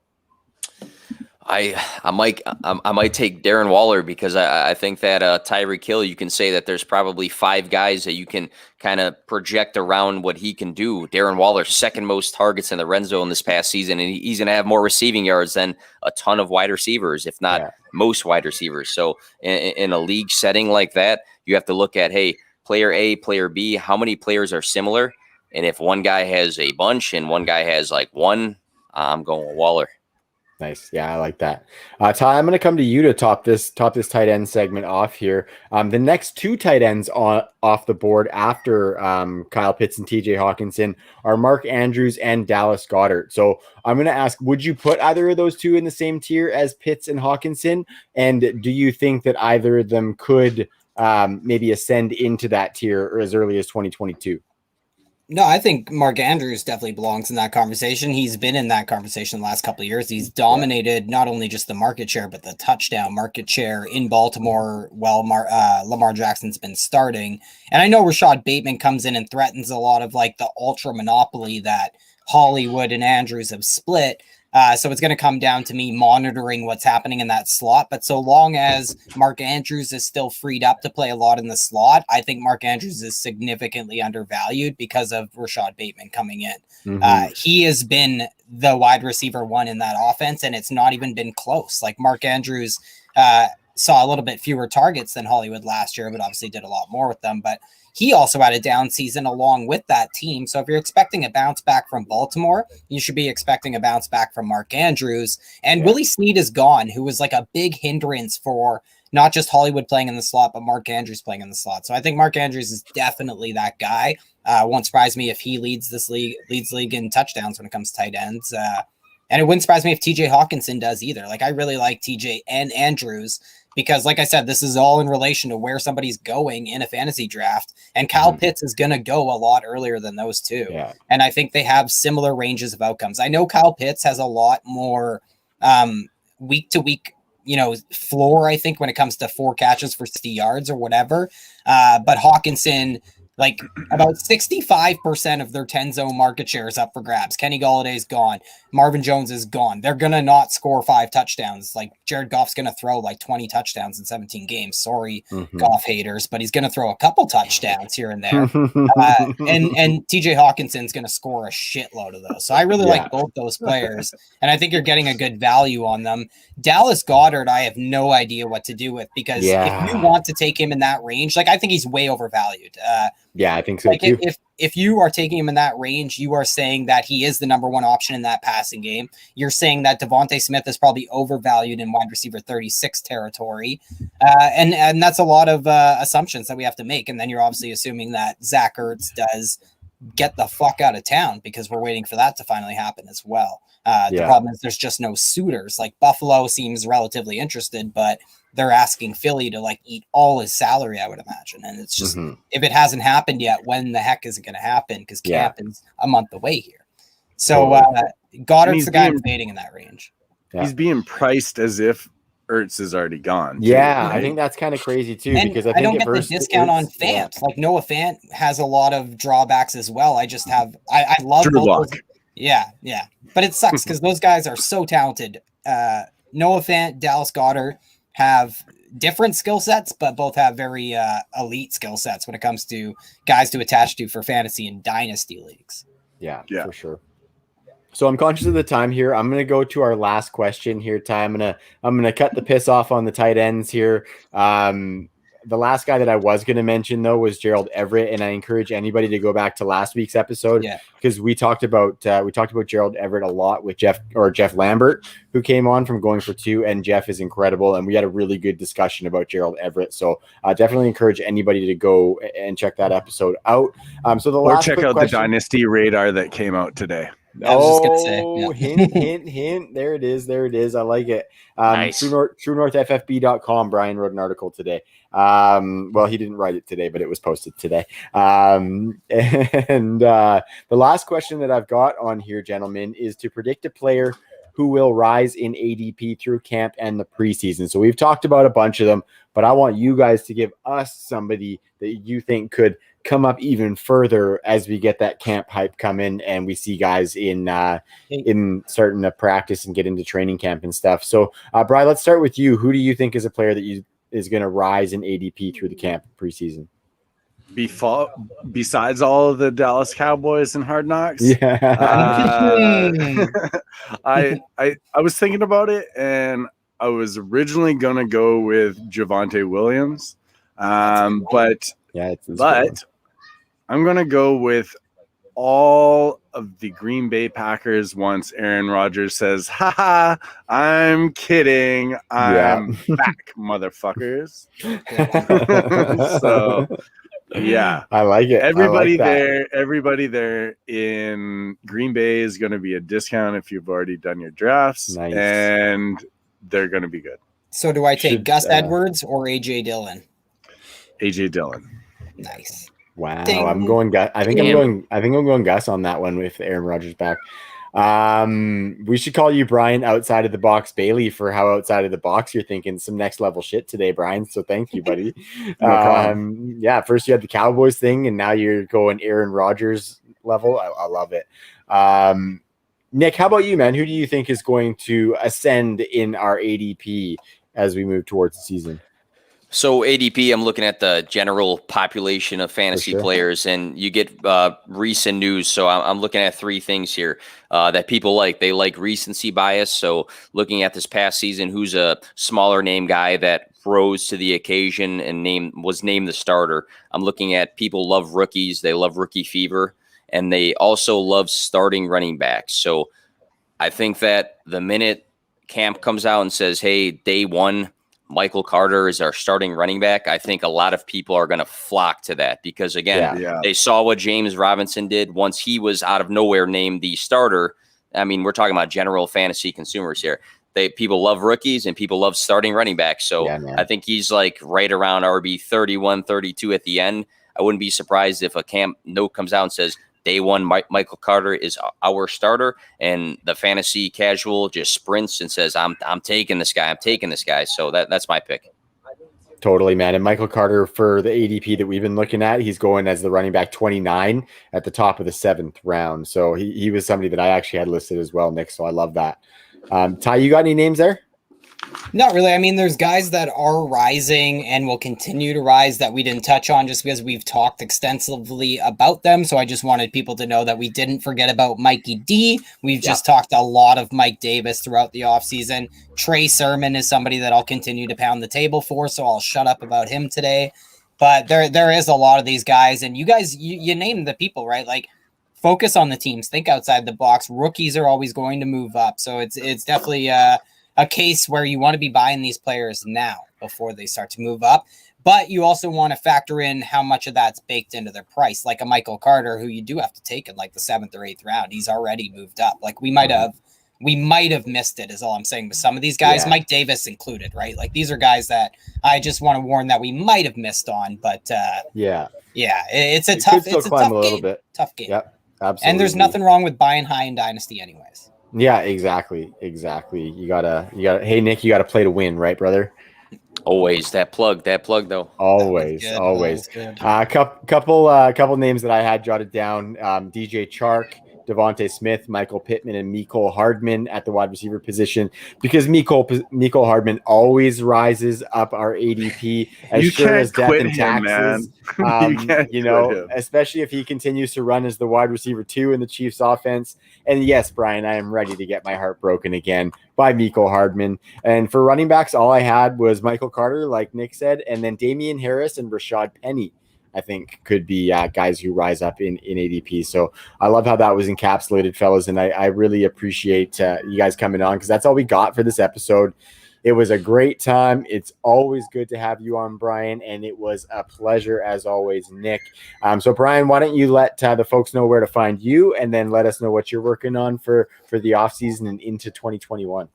I might take Darren Waller because I think that Tyreek Hill, you can say that there's probably 5 guys that you can kind of project around what he can do. Darren Waller, second most targets in the red zone this past season, and he's going to have more receiving yards than a ton of wide receivers, if not most wide receivers. So in a league setting like that, you have to look at, hey, player A, player B, how many players are similar? And if one guy has a bunch and one guy has like one, I'm going with Waller. Nice. Yeah, I like that. Ty, I'm going to come to you to top this tight end segment off here. The next 2 tight ends off the board after Kyle Pitts and TJ Hawkinson are Mark Andrews and Dallas Goedert. So I'm going to ask, would you put either of those 2 in the same tier as Pitts and Hawkinson? And do you think that either of them could maybe ascend into that tier as early as 2022? No, I think Mark Andrews definitely belongs in that conversation. He's been in that conversation the last couple of years. He's dominated not only just the market share, but the touchdown market share in Baltimore while Lamar Jackson's been starting. And I know Rashad Bateman comes in and threatens a lot of like the ultra monopoly that Hollywood and Andrews have split. So it's going to come down to me monitoring what's happening in that slot. But so long as Mark Andrews is still freed up to play a lot in the slot, I think Mark Andrews is significantly undervalued because of Rashad Bateman coming in. Mm-hmm. He has been the wide receiver 1 in that offense, and it's not even been close. Like Mark Andrews saw a little bit fewer targets than Hollywood last year, but obviously did a lot more with them. But he also had a down season along with that team. So if you're expecting a bounce back from Baltimore, you should be expecting a bounce back from Mark Andrews. And Willie Snead is gone, who was like a big hindrance for not just Hollywood playing in the slot, but Mark Andrews playing in the slot. So I think Mark Andrews is definitely that guy. Won't surprise me if he leads league in touchdowns when it comes to tight ends. And it wouldn't surprise me if TJ Hawkinson does either. Like I really like TJ and Andrews, because like I said, this is all in relation to where somebody's going in a fantasy draft. And Kyle Pitts is going to go a lot earlier than those 2. Yeah. And I think they have similar ranges of outcomes. I know Kyle Pitts has a lot more week to week, floor, I think, when it comes to 4 catches for 60 yards or whatever. But Hawkinson, like about 65% of their 10 zone market share is up for grabs. Kenny Galladay's gone. Marvin Jones is gone. They're going to not score 5 touchdowns. Like Jared Goff's going to throw like 20 touchdowns in 17 games. Sorry, Goff haters, but he's going to throw a couple touchdowns here and there. And TJ Hawkinson's going to score a shitload of those. So I really like both those players. And I think you're getting a good value on them. Dallas Goedert, I have no idea what to do with, because if you want to take him in that range, like I think he's way overvalued. Yeah, I think so too. If you are taking him in that range, you are saying that he is the number 1 option in that passing game. You're saying that Devontae Smith is probably overvalued in wide receiver 36 territory. And that's a lot of assumptions that we have to make. And then you're obviously assuming that Zach Ertz does get the fuck out of town, because we're waiting for that to finally happen as well. The problem is there's just no suitors. Like Buffalo seems relatively interested, but they're asking Philly to like eat all his salary, I would imagine. And it's just, if it hasn't happened yet, when the heck is it going to happen? Because camp is a month away here. So Goddard's the guy I'm fading in that range. Yeah. He's being priced as if Ertz is already gone. Yeah, right? I think that's kind of crazy too, because I think don't get the discount on Fant. Like Noah Fant has a lot of drawbacks as well. I just have, I love Drew Lock. Yeah. But it sucks because those guys are so talented. Noah Fant, Dallas Goedert have different skill sets, but both have very elite skill sets when it comes to guys to attach to for fantasy and dynasty leagues. Yeah, for sure. So I'm conscious of the time here. I'm going to go to our last question here, Ty. I'm going to cut the piss off on the tight ends here. The last guy that I was going to mention though was Gerald Everett, and I encourage anybody to go back to last week's episode because we talked about Gerald Everett a lot with Jeff Lambert, who came on from Going for Two, and Jeff is incredible, and we had a really good discussion about Gerald Everett. So definitely encourage anybody to go and check that episode out. Check out the Dynasty Radar that came out today. Hint. There it is. I like it. Nice. TrueNorthFFB.com. Brian wrote an article today. Well, he didn't write it today, but it was posted today. The last question that I've got on here, gentlemen, is to predict a player who will rise in ADP through camp and the preseason. So we've talked about a bunch of them, but I want you guys to give us somebody that you think could come up even further as we get that camp hype come in and we see guys in starting to practice and get into training camp and stuff. So Brian, let's start with you. Who do you think is a player that is going to rise in ADP through the camp preseason? Besides all of the Dallas Cowboys and Hard Knocks, I was thinking about it, and I was originally gonna go with Javonte Williams, but I'm gonna go with all of the Green Bay Packers once Aaron Rodgers says, "Ha, I'm kidding, I'm back, motherfuckers." So. Yeah, I like it. Everybody there in Green Bay is going to be a discount if you've already done your drafts, and they're going to be good. So, do I take Gus Edwards or AJ Dillon? AJ Dillon. Nice. Wow, I'm going Gus. I think I'm going Gus on that one with Aaron Rodgers back. We should call you Brian outside of the box Bailey for how outside of the box you're thinking some next level shit today, Brian. So thank you, buddy. First you had the Cowboys thing and now you're going Aaron Rodgers level. I love it. Nick, how about you, man? Who do you think is going to ascend in our ADP as we move towards the season? So ADP, I'm looking at the general population of fantasy players, and you get recent news. So I'm looking at three things here that people like. They like recency bias. So looking at this past season, who's a smaller name guy that rose to the occasion and was named the starter. I'm looking at people love rookies. They love rookie fever, and they also love starting running backs. So I think that the minute camp comes out and says, hey, day one, Michael Carter is our starting running back, I think a lot of people are going to flock to that because, again, they saw what James Robinson did once he was out of nowhere named the starter. I mean, we're talking about general fantasy consumers here. People love rookies and people love starting running backs. So I think he's like right around RB 31, 32 at the end. I wouldn't be surprised if a camp note comes out and says, day one, Michael Carter is our starter, and the fantasy casual just sprints and says, I'm taking this guy. I'm taking this guy. So that's my pick. Totally, man. And Michael Carter, for the ADP that we've been looking at, he's going as the running back 29 at the top of the 7th round. So he was somebody that I actually had listed as well, Nick. So I love that. Ty, you got any names there? Not really. I mean, there's guys that are rising and will continue to rise that we didn't touch on just because we've talked extensively about them. So I just wanted people to know that we didn't forget about Mikey D. We've just talked a lot of Mike Davis throughout the offseason. Trey Sermon is somebody that I'll continue to pound the table for, so I'll shut up about him today. But there is a lot of these guys, and you guys, you name the people, right? Like, focus on the teams. Think outside the box. Rookies are always going to move up. So it's definitely a case where you want to be buying these players now before they start to move up. But you also want to factor in how much of that's baked into their price. Like a Michael Carter, who you do have to take in like the 7th or 8th round. He's already moved up. Like we might have missed it is all I'm saying with some of these guys, Mike Davis included, right? Like these are guys that I just want to warn that we might have missed on, but it's a tough game. Tough game. Yep, absolutely. And there's nothing wrong with buying high in Dynasty anyways. Yeah, exactly. You gotta, hey Nick, you gotta play to win, right, brother? Always that plug though. Always. Couple names that I had jotted down. DJ Chark, Devontae Smith, Michael Pittman, and Mecole Hardman at the wide receiver position, because Mecole Hardman always rises up our ADP as You sure can't as death quit and him, taxes. man. You can't You quit know, him. especially if he continues to run as the wide receiver 2 in the Chiefs offense. And yes, Brian, I am ready to get my heart broken again by Mecole Hardman. And for running backs, all I had was Michael Carter, like Nick said, and then Damian Harris and Rashad Penny, I think, could be guys who rise up in ADP. So I love how that was encapsulated, fellas. And I really appreciate you guys coming on, because that's all we got for this episode. It was a great time. It's always good to have you on, Brian, and it was a pleasure as always, Nick. So, Brian, why don't you let the folks know where to find you, and then let us know what you're working on for the offseason and into 2021.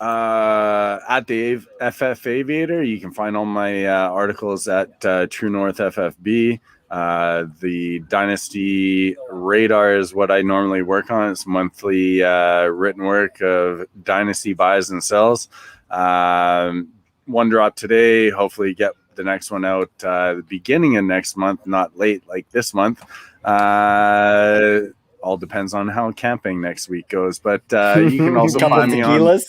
At the FF Aviator, you can find all my articles at True North FFB. The Dynasty Radar is what I normally work on. It's monthly written work of Dynasty buys and sells. One drop today, hopefully get the next one out the beginning of next month, not late like this month. All depends on how camping next week goes, but you can also find me on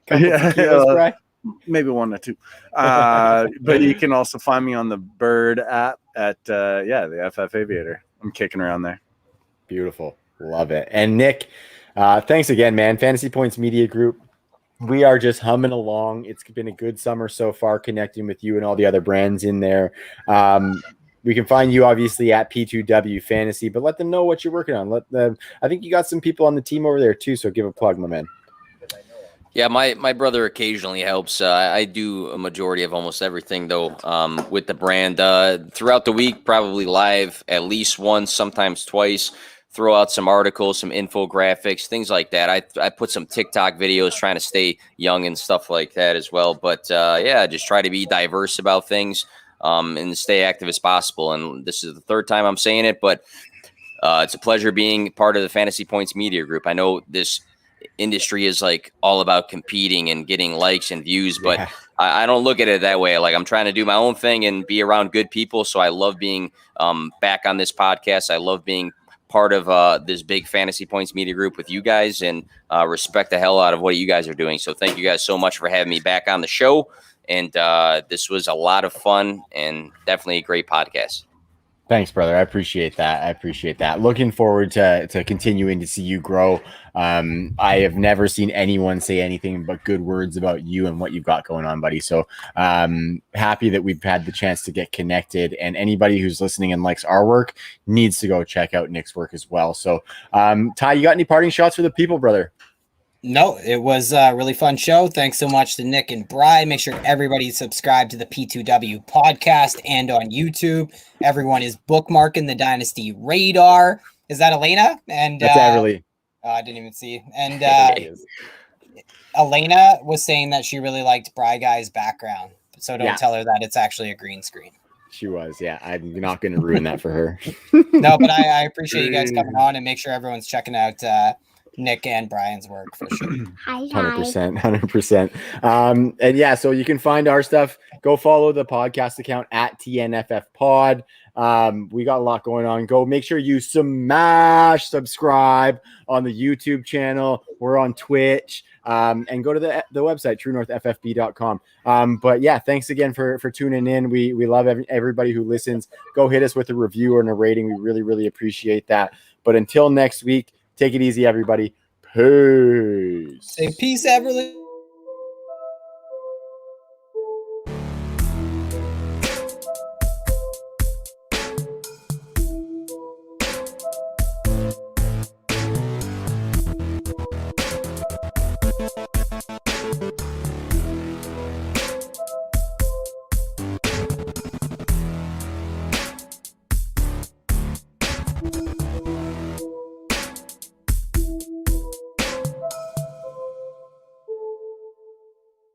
tequilas, maybe 1 or 2. But you can also find me on the Bird app at the FF Aviator. I'm kicking around there. Beautiful. Love it. And Nick, thanks again, man. Fantasy Points Media Group. We are just humming along. It's been a good summer so far, connecting with you and all the other brands in there. We can find you obviously at P2W Fantasy, but let them know what you're working on. I think you got some people on the team over there too, so give a plug, my man. Yeah, my brother occasionally helps. I do a majority of almost everything, though, with the brand. Throughout the week, probably live at least once, sometimes twice. Throw out some articles, some infographics, things like that. I put some TikTok videos trying to stay young and stuff like that as well. But, just try to be diverse about things and stay active as possible. And this is the third time I'm saying it, but it's a pleasure being part of the Fantasy Points Media Group. I know this industry is like all about competing and getting likes and views, but I don't look at it that way. Like, I'm trying to do my own thing and be around good people. So I love being back on this podcast. I love being part of this big Fantasy Points Media Group with you guys, and respect the hell out of what you guys are doing. So thank you guys so much for having me back on the show. And this was a lot of fun and definitely a great podcast. Thanks, brother. I appreciate that. Looking forward to continuing to see you grow. I have never seen anyone say anything but good words about you and what you've got going on, buddy. So happy that we've had the chance to get connected, and anybody who's listening and likes our work needs to go check out Nick's work as well. So Ty, you got any parting shots for the people, brother? No, it was a really fun show. Thanks so much to Nick and Brian. Make sure everybody subscribe to the P2W podcast and on YouTube. Everyone is bookmarking the Dynasty Radar. Is that Elena? And that's Everly. I didn't even see. And Elena was saying that she really liked Bry Guy's background. So don't tell her that it's actually a green screen. She was. Yeah, I'm not going to ruin that for her. No, but I appreciate you guys coming on, and make sure everyone's checking out Nick and Brian's work for sure. 100%. And yeah, so you can find our stuff. Go follow the podcast account at TNFF Pod. We got a lot going on. Go make sure you smash subscribe on the YouTube channel. We're on Twitch. And go to the website, truenorthffb.com. But yeah, thanks again for tuning in. We love everybody who listens. Go hit us with a review or a rating. We really, really appreciate that. But until next week, take it easy, everybody. Peace. Say peace, Everly.